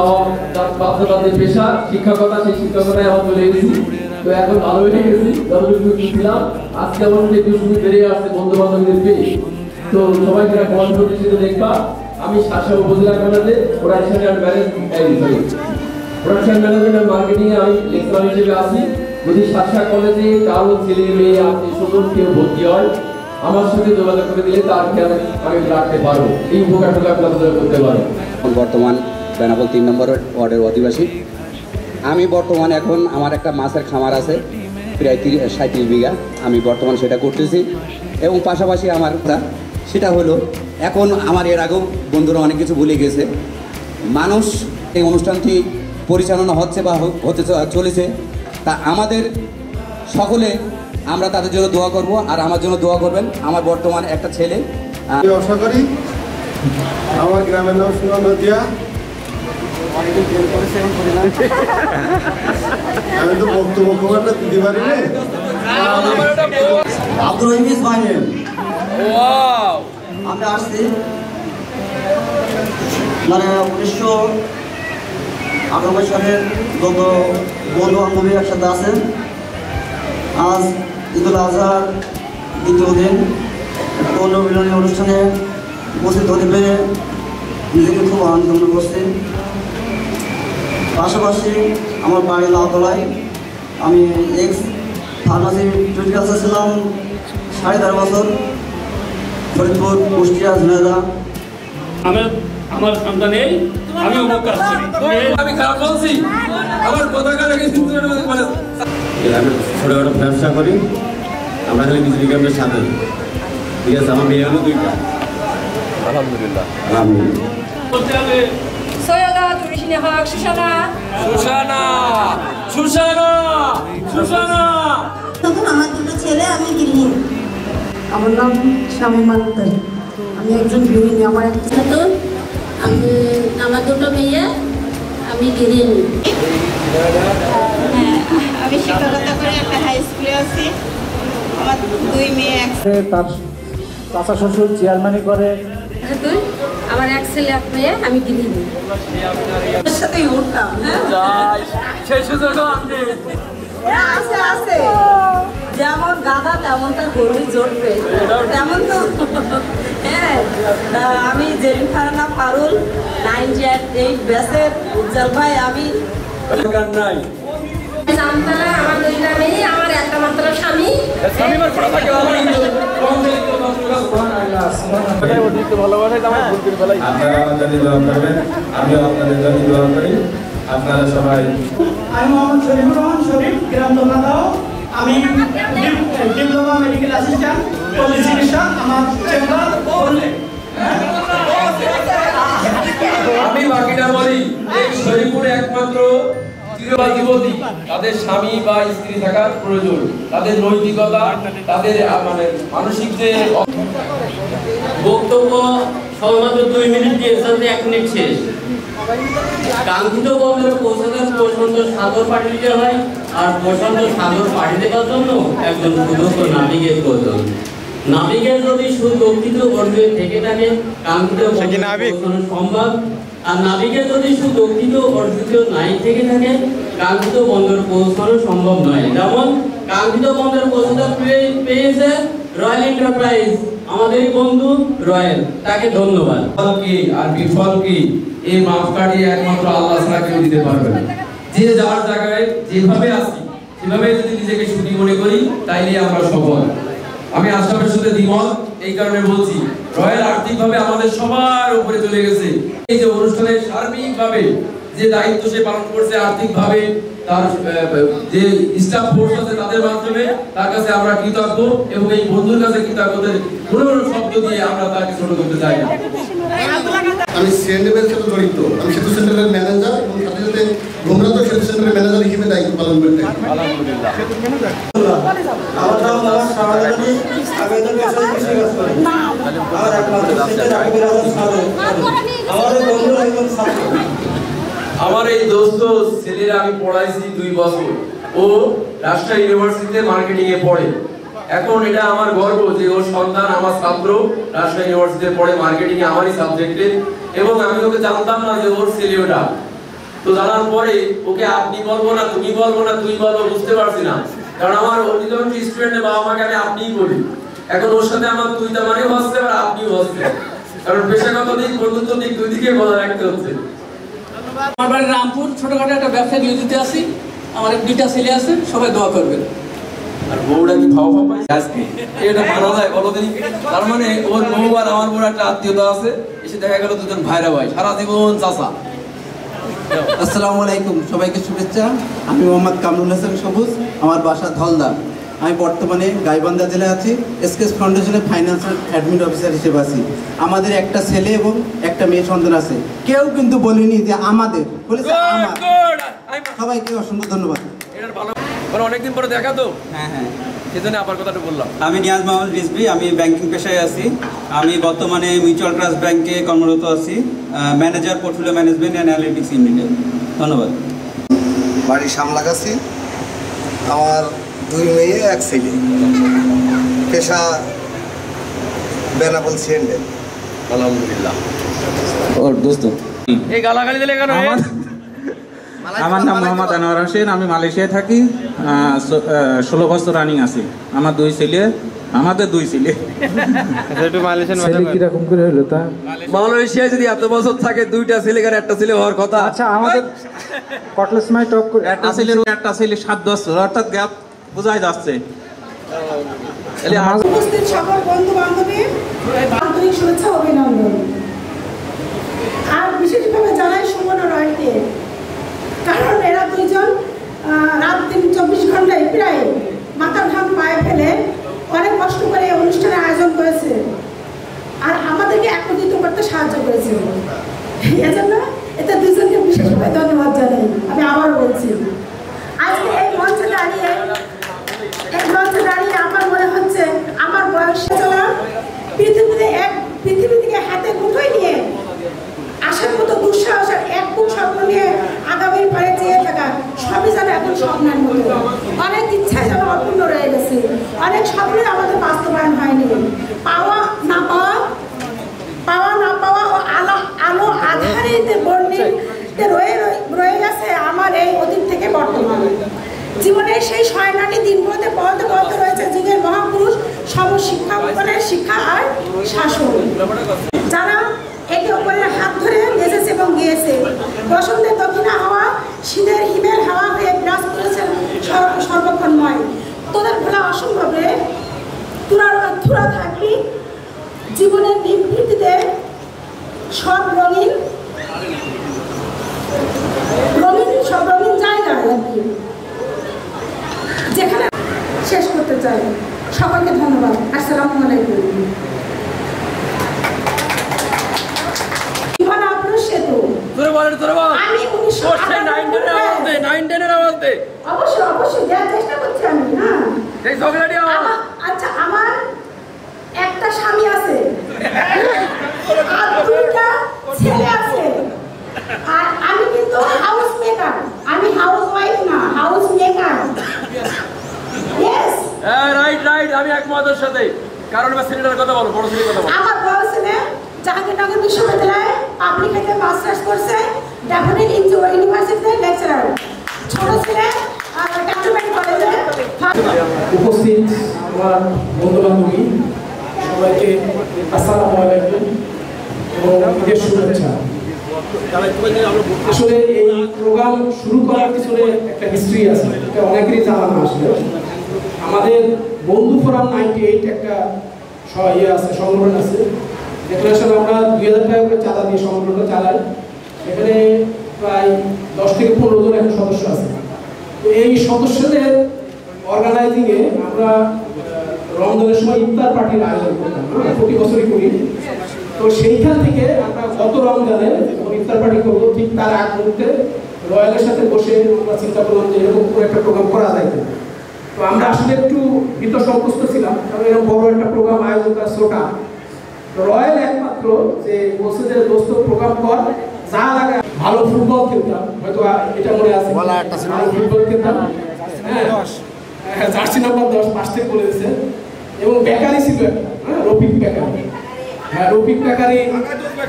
বাচ্চাদের পেশা শিক্ষকতা, সেই শিক্ষকতায় আমার চলে গেছি। তো এখন ভালো হয়ে গেছি, যতটুকু ছিলাম। আজকে আমার যে দুষ্টুমি বেড়ে আসছে বন্ধু বান্ধবদের পেয়ে। তো সবাই যারা বন্ধ দৃষ্টিতে দেখবা, আমি শাসক উপজেলা কলেজে প্রোডাকশন ম্যানেজমেন্ট মার্কেটিং এ আমি লেকচারার হিসেবে আছি। যদি শাসক কলেজে কারো ছেলে মেয়ে স্বজন কেউ ভর্তি হয়, আমার সাথে যোগাযোগ করে দিলে তার খেয়াল আমি রাখতে পারবো, এই উপকারটা আপনাদের করতে পারবো। বর্তমান বেনাপোল 3 নম্বর ওয়ার্ডের অধিবাসী আমি। বর্তমান এখন আমার একটা মাছের খামার আছে, প্রায় 37 বিঘা। আমি বর্তমান সেটা করতেছি। এবং পাশাপাশি আমার সেটা হলো, এখন আমার এর আগেও বন্ধুরা অনেক কিছু ভুলে গেছে। মানুষ এই অনুষ্ঠানটি পরিচালনা হচ্ছে বা হতে চলেছে, তা আমাদের সকলে আমরা তাদের জন্য দোয়া করব, আর আমার জন্য দোয়া করবেন। আমার বর্তমান একটা ছেলে। আশা করি আমার গ্রামের নাম সুনদিয়া। আমি তো বক্তব্য খুব একটা দিতে পারি না। আব্দুর রহিম ইসমাইল, আমি আসছি মানে 1998 সালের যত বন্ধু বান্ধবী একসাথে আছেন। আজ ঈদুল আজহার দ্বিতীয় দিন পৌর মিলনী অনুষ্ঠানে উপস্থিত হতে পেরে নিজেকে খুব আনন্দ মনে করছি। পাশাপাশি আমার বাড়ি লাউতলায়, আমি এক্স ফার্মাসি ক্লিনিক্যালসে ছিলাম 13.5 বছর, ফরিদপুর, কুষ্টিয়া, ঝিনাইদহ। আমার সন্তান এই আমি উপকার করি। আমি খারাপ বলছি, আমার কথা কাটাকে ছোটখাটো ব্যবসা করি আমরা, খালি বিজলি ক্যাম্পের সাথে। ঠিক আছে, আমার মেয়ে হলো 2টা। আলহামদুলিল্লাহ সৈয়দা তুরিশিনী হক সুশানা। আমার দুটো ছেলে, আমি গৃহিণী। আমার নাম শামিমা আক্তার, আমি একজন গৃহিণী। আমার দুটো মেয়ে, আমি গৃহিণী। হ্যাঁ, আমি শিক্ষকতা করে একটা হাই স্কুলে আছি। আমার 2 মেয়ে। তার চাচা শ্বশুর চেয়ারম্যানই করে। আমার এক ছেলে এক মেয়ে, আমি গৃহিণী। ওর সাথেই উঠতাম, আছে আছে যেমন গাধা তেমন তার গরুই জড়বে, তেমন তো। হ্যাঁ, আমি জেরিফানা পারুল 988 ব্যাচের উজ্জ্বল ভাই, আমি আমার দুইটা মেয়ে, আমার একটা মাত্র স্বামী। আপনারা আমার জন্য দোয়া করবেন, আমিও আপনাদের জন্য দোয়া করি। আপনারা সবাই। আমি মোহাম্মদ শরীফুর রহমান শরীফ, গ্রাম দোলনাগাঁও। আমি ডিপ্লোমা মেডিকেল অ্যাসিস্ট্যান্ট, পল্লী চিকিৎসা। আমার চেম্বার বললে আমি বাকিটা বলি। এই শরীফপুরে একমাত্র চিরবা যুবতী, তাদের স্বামী বা স্ত্রী থাকার প্রয়োজন, তাদের নৈতিকতা, তাদের মানে মানসিক যে বক্তব্য সবেমাত্র 2 মিনিট দিয়েছেন, 1 মিনিট শেষ। কাঙ্ক্ষিত বন্দরে পৌঁছাতে প্রশান্ত সাগর পাড়ি দিতে হয়, আর প্রশান্ত সাগর পাড়ি দেওয়ার জন্য একজন সুদক্ষ নাবিকের প্রয়োজন। নাবিকের যদি সুদক্ষিত বন্দরে থেকে থাকে, কাঙ্ক্ষিত বন্দরে পৌঁছানো সম্ভব। আর নাবিকের যদি সুদক্ষিত অর্জিত নাই থেকে থাকে, কাঙ্ক্ষিত বন্দর পৌঁছানো সম্ভব নয়। যেমন কাঙ্ক্ষিত বন্দর পৌঁছাতে পেয়েছে রয়্যাল এন্টারপ্রাইজ, আমাদের বন্ধু রয়্যাল, তাকে ধন্যবাদ। কি আর বিফল কি, এই মাপকাঠি একমাত্র আল্লাহ ছাড়া কেউ দিতে পারবে না। যে যার জায়গায় যেভাবে আছি সেভাবে যদি নিজেকে সুখী মনে করি, তাইলে আমরা সফল। আমি আশরাফের সাথে দ্বিমত, এই কারণে বলছি রয়্যাল আর্থিকভাবে আমাদের সবার উপরে চলে গেছে। এই যে অনুষ্ঠানের সার্বিকভাবে যে দায়িত্ব সে পালন করছে, আর্থিকভাবে তার যে স্টাফ ফোর্স আছে তাদের মাধ্যমে, তার কাছে আমরা কৃতজ্ঞ এবং এই বন্ধুর কাছে কৃতজ্ঞতার কোনো শব্দ দিয়ে আমরা তাকে ছোট করতে চাই না। আমি সিএনডিএর সাথে জড়িত, আমি সেতু সেন্টারের ম্যানেজার এবং সাথে সাথে গোমরাত সেতু সেন্টারের ম্যানেজার হিসেবে দায়িত্ব পালন করে থাকি। আলহামদুলিল্লাহ। আমার নাম মোহাম্মদ শাহজাহান আলী, আমি একজন পেশায় কৃষি কাজ করি। আমার একমাত্র ছেলে রাকিবুল আলম সাদেক, আমাদের বন্ধু একজন ছাত্র। আমার এই দোস্ত ছেলেরা আমি পড়াইছি 2 বছর, ও রাজশাহী ইউনিভার্সিটিতে মার্কেটিং এ পড়ে। এখন এটা আমার গর্ব যে ওর সন্তান আমার ছাত্র রাজশাহী ইউনিভার্সিটিতে পড়ে মার্কেটিং এ, আমারই সাবজেক্টে। এবং আমি ওকে জানতাম না যে ওর ছেলে ওটা। তো জানার পরে ওকে আপনি বলবো না, তুমি বলবো না, তুই বলবো বুঝতে পারছি না, কারণ আমার অধিকাংশ স্টুডেন্টের বাবা মাকে আমি আপনিই বলি। এখন ওর সাথে আমার তুই তা মানেও হচ্ছে আর আপনিও হচ্ছে, কারণ পেশাগত দিক বন্ধুত্ব দিক দুই দিকে বজায় রাখতে হচ্ছে। আমার বাড়ি রামপুর, ছোটখাটো একটা ব্যবসা নিয়োজিত আছি। আমার 2টা ছেলে আছে, সবাই দোয়া করবেন। আর বউটা কি ভাও ভাও পাইছে আজকে, এটা মানা যায় বলো দিন? তার মানে ওর বউ আর আমার বউর একটা আত্মীয়তা আছে, এসে দেখা গেল দুজন ভাইরা ভাই, সারা জীবন চাচা। আসসালামু আলাইকুম, সবাইকে শুভেচ্ছা। আমি মোহাম্মদ কামরুল হাসান সবুজ, আমার বাসা ধলদা। আমি বর্তমানে গাইবান্ধা জেলায় আছি, এসকেস ফাউন্ডেশনের ফাইন্যান্সিয়াল অ্যাডমিন অফিসার হিসেবে আছি। আমাদের একটা ছেলে এবং একটা মেয়ে সন্তান আছে। কেউ কিন্তু বলেনি যে আমাদের, বলেছে আমার। সবাইকে অসংখ্য ধন্যবাদ। অনেকদিন পরে দেখা তো, হ্যাঁ সেজন্য আবার কথাটা বললাম। আমি নিয়াজ মোহাম্মদ রিজভী, আমি ব্যাংকিং পেশায় আছি। আমি বর্তমানে মিউচুয়াল ট্রাস্ট ব্যাংকে কর্মরত আছি, manager portfolio management and analytics ইউনিটে। ধন্যবাদ। বাড়ি সামলাগাছি, আমার 2 মেয়ে 1 ছেলে, পেশা বেনাপোল সিএনডি। আলহামদুলিল্লাহ। ওর দোস্ত এই গালাগালি দিলে কেন? আমার নাম মোহাম্মদ আনোয়ার হোসেন, আমি মালয়েশিয়ায় থাকি, 16 বছর রানিং আছি। আমার 2 ছেলে, আমাদের 2 ছেলে। কিরকম করে হলো তা? মালয়েশিয়ায় যদি এত বছর থাকে 2টা ছেলে আর একটা ছেলে হওয়ার কথা। আচ্ছা, আমাদের কটলেস মাই টক একটা ছেলে 7 বছর, অর্থাৎ গ্যাপ বোঝাই যাচ্ছে। উপস্থিত সকল বন্ধু বান্ধবী আন্তরিক শুভেচ্ছা অভিনন্দন। আর বিশেষভাবে জানাই সুমন রয়কে, কারণ এরা 2জন রাত দিন 24 ঘন্টায় প্রায় মাথার ঘাম পায়ে ফেলে অনেক কষ্ট করে এই অনুষ্ঠানের আয়োজন করেছে আর আমাদেরকে একত্রিত করতে সাহায্য করেছে। এজন্য এতে 2জনকে বিশেষভাবে ধন্যবাদ জানাই। আমি আবারও বলছি, আজকে এই মঞ্চে দাঁড়িয়ে আমার মনে হচ্ছে আমার বয়সে চলা পৃথিবী থেকে হাতে মুঠোয় নিয়ে আসার মতো দুঃসাহস আর এক বুক স্বপ্ন নিয়ে আগামীর পরে চেয়ে থাকা সবই যেন এখন স্বপ্নের মতো। অনেক ইচ্ছা শাসন, যারা একে অপরের হাত ধরে নেচেছে এবং গিয়েছে। বসন্তের দক্ষিণা হাওয়া, শীতের হিমেল হাওয়া হয়ে বিরাজ করেছেন সর্বক্ষণময়। তোদের ভোলা অসম্ভব রে, তোরা থাকবি জীবনের নিভৃতিতে সব রঙিন জায়গায় আর কি, যেখানে শেষ করতে চাই। সকলকে ধন্যবাদ। আসসালামু আলাইকুম। সেতু আমি অবশ্যই দেওয়ার চেষ্টা করছি আমি। আচ্ছা, আমার একটা স্বামী আছে আর দুইটা ছেলে আছে, আর আমি কিন্তু হাউস মেকার, আমি হাউস ওয়াইফ না, হাউস মেকার। রাইট আমি একমতের সাথে। কারণ আমার ছেলেটার কথা বলো, বড় ছেলের কথা বলো। আমার বড় ছেলে জাহাঙ্গীরনগর বিশ্ববিদ্যালয়ে পাবলিক হেলথে মাস্টার্স করছে, ডেফিনেট ইউনিভার্সিটিতে লেকচারার। ছোট ছেলে ক্যান্টনমেন্ট কলেজে। উপস্থিত আমার বন্ধু বান্ধবী সবাইকে আসসালামু আলাইকুম এবং ঈদের শুভেচ্ছা। আসলে এই প্রোগ্রাম শুরু করার পিছনে একটা হিস্ট্রি আছে, এটা অনেকেরই জানা না। আসলে আমাদের বন্ধু ফোরাম 98 একটা আছে, সংগঠন আছে, যেখানে আসলে আমরা 2000 টাকা করে চাঁদা দিয়ে সংগঠনটা চালাই। এখানে প্রায় 10 থেকে 15 জন এখন সদস্য আছে। তো এই সদস্যদের অর্গানাইজিংয়ে আমরা রমজানের সময় ইফতার পার্টির আয়োজন করতাম, প্রতি বছরই করি। তো সেইখান থেকে আমরা গত রমজানে যখন ইফতার পার্টি করবো, ঠিক তার আগ মুহূর্তে রয়্যালের সাথে বসে আমরা চিন্তা করলাম যে এরকম করে একটা প্রোগ্রাম করা যায়। তো আমরা আসলে একটু ভীত সংকুষ্ট ছিলাম, কারণ এরকম বড় একটা প্রোগ্রাম আয়োজন করা ছোটা। রয়্যাল একমাত্র যে বলছে যে দোস্ত প্রোগ্রাম কর, যা লাগে। ভালো ফুটবল খেলতাম, হয়তো এটা মনে আছে, ভালো ফুটবল খেলতাম। হ্যাঁ, জার্সি নাম্বার 10 পাশ থেকে বলে দিয়েছে। এবং বেকারি ছিল একটা, রফিক বেকারি। হ্যাঁ, রফিক বেকারি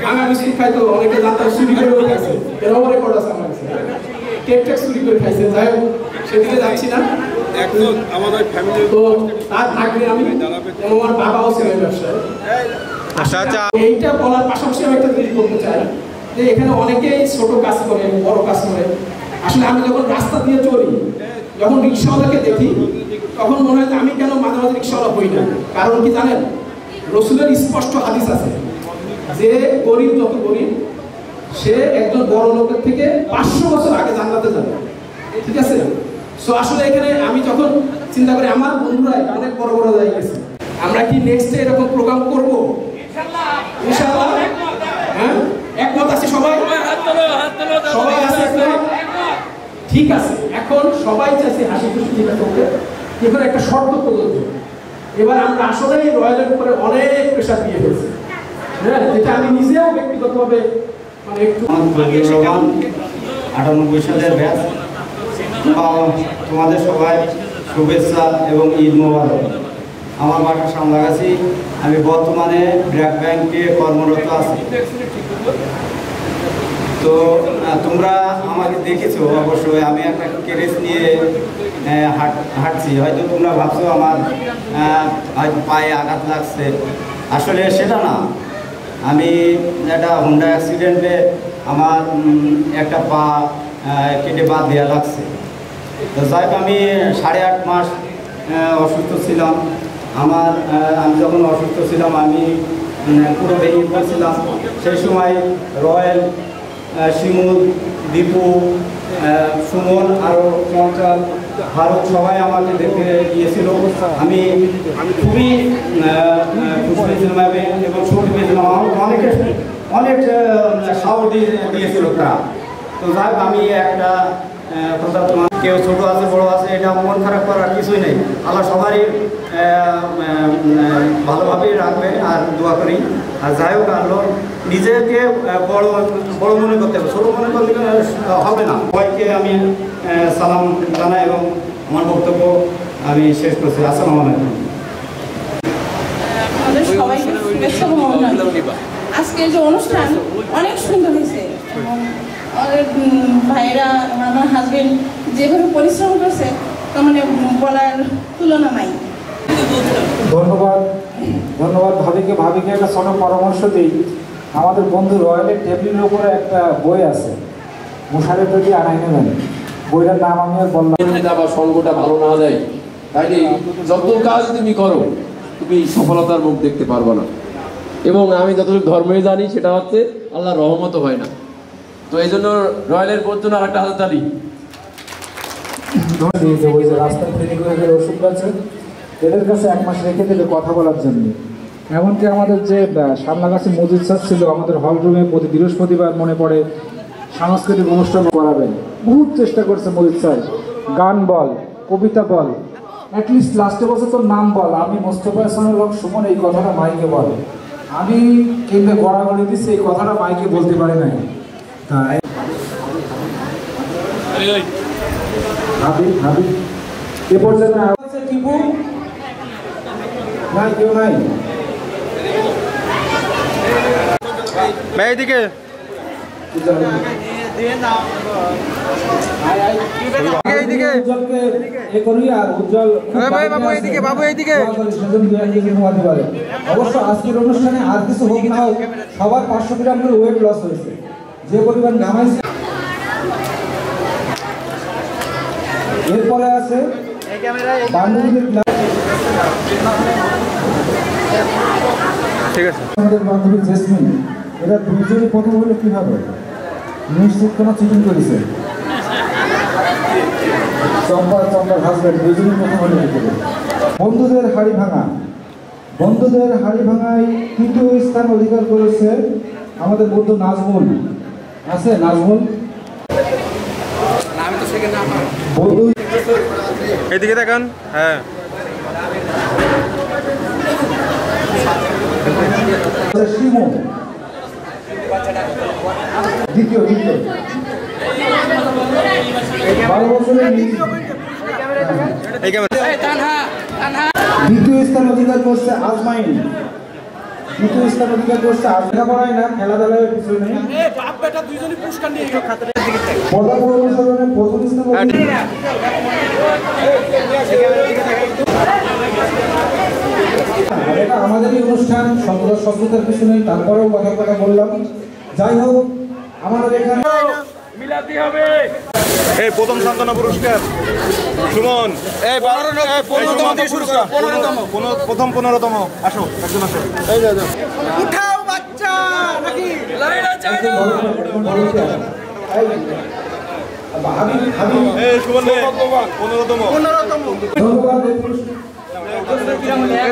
ভাঙা বিস্কুট খাইতো, অনেকে জানতাম চুরি করেও খাইছে, এরকম রেকর্ড আছে আমার কাছে। কেক টেক চুরি করে খাইছে। যাই হোক, সেদিকে যাচ্ছি না। আমাদের ফ্যামিলি তো তার থাকবে আমি, এবং আমার বাবাও ছিল ব্যবসায়। এইটা বলার পাশাপাশি আমি একটা জিনিস বলতে চাই যে এখানে অনেকেই ছোট কাজ করে, বড় কাজ করে। আসলে আমি যখন রাস্তা দিয়ে চলি, যখন রিক্সাওয়ালাকে দেখি, তখন মনে হয় যে আমি কেন মাঝে মাঝে রিক্সাওয়ালা হই না। কারণ কি জানেন, রসুলের স্পষ্ট হাদিস আছে যে গরিব যত গরিব, সে একজন বড় লোকের থেকে 500 বছর আগে জান্নাতে যাবে। ঠিক আছে? সো আসলে এখানে আমি যখন চিন্তা করি, আমার বন্ধুরা অনেক বড় বড় জায়গায় গেছে, আমরা কি নেক্সটে এরকম প্রোগ্রাম করব ইনশাআল্লাহ? হ্যাঁ, একমত আছে সবাই? সবাই আছে একমত? ঠিক আছে। এখন সবাই চাইছে হাসি খুশি যেটা করতে, এবার একটা শর্ত প্রযোজ্য। এবার আমরা আসলে রয়্যালের উপরে অনেক প্রেশার দিয়ে ফেলছি, হ্যাঁ, যেটা আমি নিজেও ব্যক্তিগতভাবে মানে একটু 98 সালের ব্যাচ। তোমাদের সবাই শুভেচ্ছা এবং ঈদ মোবারক। আমার বাসা সামলাগাছি, আমি বর্তমানে ব্র্যাক ব্যাংকে কর্মরত আছি। তো তোমরা আমাকে দেখেছো অবশ্যই, আমি একটা কেরেস নিয়ে হাঁটছি। হয়তো তোমরা ভাবছো আমার হয়তো পায়ে আঘাত লাগছে, আসলে সেটা না। আমি একটা হোন্ডা অ্যাক্সিডেন্টে আমার একটা পা কেটে বাদ দেওয়া লাগছে। তো যাই হোক, আমি 8.5 মাস অসুস্থ ছিলাম। আমি যখন অসুস্থ ছিলাম, আমি পুরো ভেঙে পড়ছিলাম। সেই সময় রয়্যাল, শিমুল, দীপু, সুমন, আরও চঞ্চল, ভারত সবাই আমাকে দেখতে গিয়েছিল। আমি খুবই খুশি হয়েছিলাম এবং ছুটি পেয়েছিলাম। আমাকে অনেক সাহস দিয়েছিল তারা। তো যাই হোক, আমি একটা কথা, তোমার কেউ ছোটো আছে বড়ো আছে, এটা মন খারাপ করার কিছুই নেই। আল্লাহ সবারই ভালোভাবেই রাখবে, আর দোয়া করি। আর যাই হোক, আল্লাহ নিজেকে বড় মনে করতে হবে, ছোটো মনে করতে হবে না। সবাইকে আমি সালাম জানাই এবং আমার বক্তব্য আমি শেষ করছি। আসসালামু আলাইকুম। আজকে যে অনুষ্ঠান অনেক সুন্দর হয়েছে, এবং আমাদের ভাইয়েরা, আমার হাজবেন্ড যেভাবে পরিশ্রম করছে, তার মানে বলার তুলনা নাই। ধন্যবাদ। ধন্যবাদ ভাবিকে একটা ছোট পরামর্শ দিই। আমাদের বন্ধু রয়্যালের টেবিলের উপরে একটা বই আছে, মুশারেফ যদি আনাই নেবেন, বইটার নাম আমি আর বললাম। বা সঙ্গটা ভালো না যায় তাইলে যত কাজ তুমি করো তুমি সফলতার মুখ দেখতে পারবে না। এবং আমি যতটুকু ধর্মে জানি সেটা হচ্ছে আল্লাহর রহমতও হয় না। তো এই জন্য রয়্যালের জন্য আর একটা হাততালি। রাস্তা তৈরি করে যে ওষুধ আছে এদের কাছে 1 মাস রেখে দেবে কথা বলার জন্য। এমনকি আমাদের যে সামনাগাছি মসজিদ স্যার ছিল, আমাদের হল রুমে প্রতি বৃহস্পতিবার মনে পড়ে সাংস্কৃতিক অনুষ্ঠান করাবেন, বহুত চেষ্টা করছে মসজিদ স্যার। গান বল, কবিতা বল, অ্যাটলিস্ট লাস্টে বছর তোর নাম বল, আমি মোস্তফা হাসানের লোক সুমন এই কথাটা মাইকে বল। আমি কিন্তু গড়াগড়ি দিচ্ছি এই কথাটা মাইকে বলতে পারি নাই। তাই হাবিব এ পর্যন্ত টিপু নাই, কেউ নাই। এইদিকে অবশ্য আজকের অনুষ্ঠানে আর কিছু হোক না হোক সবার 500 গ্রাম করে ওয়েট লস হয়েছে, যে পরিমাণ নামাইছে। এরপরে আছে ঠিক আছে আমাদের বান্ধবী জেসমিন, এরা দুজনই প্রথম হলো কিভাবে নিশ্চিত কোনো চিটিং করেছে। চম্পার হাজব্যান্ড দুজনই প্রথম হলো কিভাবে। বন্ধুদের হাড়ি ভাঙায় তৃতীয় স্থান অধিকার করেছে আমাদের বন্ধু নাজমুল। আছে নাজমুল বন্ধু, এইদিকে দেখান। হ্যাঁ শিমু দ্বিতীয় 12 বছরের দ্বিতীয় স্থান অধিকার করছে আজমাইন। লেখাপড়ায় না, খেলাধুলায় কিছু নেই। পদার্থ অনুসরণে প্রথম স্থান। এটা আমাদেরই অনুষ্ঠান, সভ্যতার কিছু নেই, তারপরেও কথা বললাম। যাই হোক, আমাদের এখানে মিলাতে হবে। এই প্রথম সান্ত্বনা পুরস্কার সুমন, এই 15তম দিয়ে শুরু করা। 15তম আসো, একজন আসো। এই যাও উঠাও বাচ্চা নাকি লাইনে চাইলো। এই সুমন 15তম।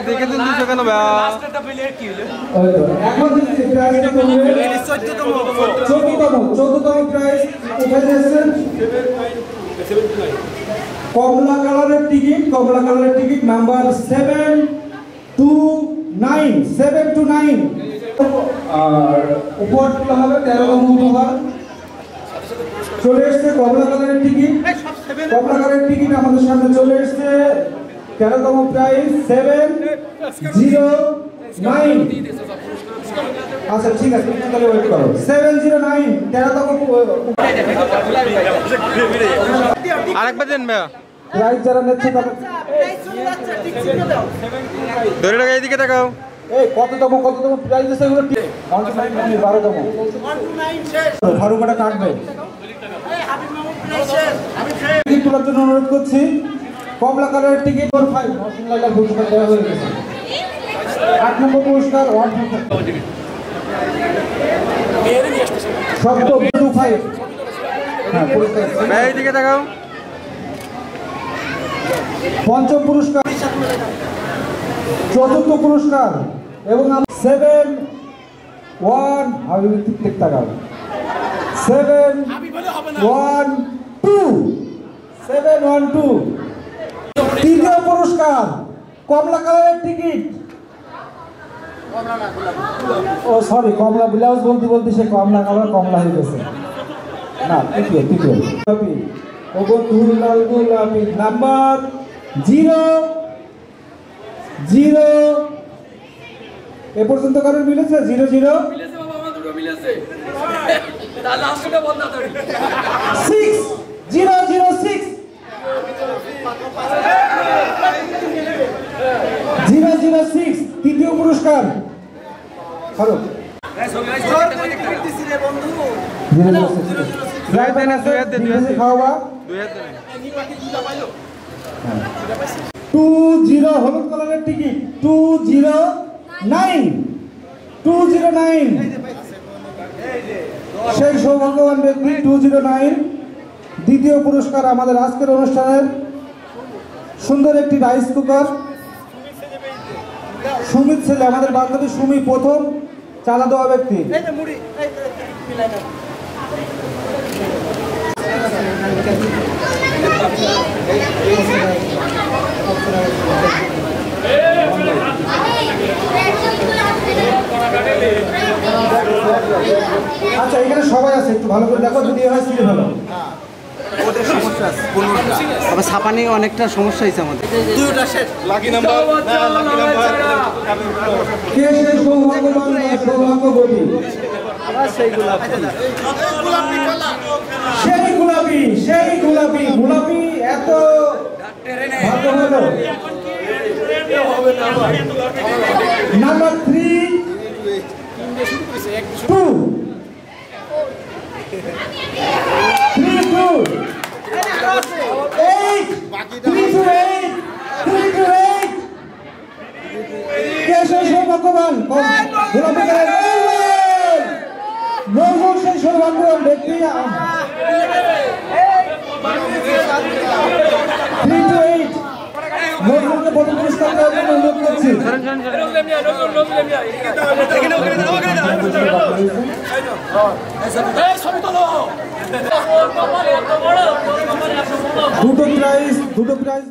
দেখে দিন দিছো কেন ভাই? লাস্টটা পেলে কি হলো? এখন দিচ্ছি প্রাইস 14তম প্রাইস উঠে যাচ্ছেন। কমলা কালারের টিকিট নাম্বার 729 আর উপহার তোলা হবে 13তম উপহার। চলে এসছে কমলা কালারের টিকিট আমাদের সামনে চলে এসছে। 13তম প্রাইস 709। আচ্ছা ঠিক আছে, তাহলে ওয়েট করো। 709 13তম আরেকবার দেন ভাই। প্রাইস যারা নিচ্ছে তারা ধরে রাখো, এইদিকে তাকাও। এই কততম প্রাইস আছে এগুলো? 12তম। ফারুকটা কাটবে। টিকিট তোলার জন্য অনুরোধ করছি। কমলা কালারের টিকিট 5 নরসিংলাইলার পুরস্কার দেওয়া হয়ে গেছে। 8 নম্বর পুরস্কার 150 শব্দ 25। হ্যাঁ পুরস্কার এইদিকে তাকাও। পঞ্চম পুরস্কার, চতুর্থ পুরস্কার এবং 712 তাকাও। 712 তৃতীয় পুরস্কার কমলা কালারের টিকিট। ও সরি, কমলা ব্লাউজ বলতে সে কমলা কালার কমলা হয়ে গেছে। না তৃতীয় গোলাপি নাম্বার 00। এ পর্যন্ত কারোর মিলেছে? 00 006 006 তৃতীয় পুরস্কার। পুরস্কার খাওয়া 20 হলুদ কালারের টিকিট 209 সেই সৌভাগ্যবান ব্যক্তি 209। দ্বিতীয় পুরস্কার আমাদের আজকের অনুষ্ঠানের সুন্দর একটি রাইস কুকার সুমিত ছেলে, আমাদের বান্ধবী সুমি প্রথম চালা দেওয়া ব্যক্তি। আচ্ছা এখানে সবাই আছে, একটু ভালো করে দেখো, যদি হয় ছিঁড়ে ভালো। ওদের সমস্যা আছে, তবে ছাপানি অনেকটা সমস্যা হয়েছে আমাদের। দুইটা শেষ লাকি নাম্বার কে শেষ সৌভাগ্যবান সৌভাগ্যবতী? সেই গোলাপি এত ভাগ্য হলো। নাম্বার 3 2 সৌভাগ্যবান নজরুল সেই সৌভাগ্যবান ব্যক্তি। 3 to 8 নজরুলকে প্রথম পুরস্কার দেওয়ার জন্য অনুরোধ করছি। দুটো প্রাইজ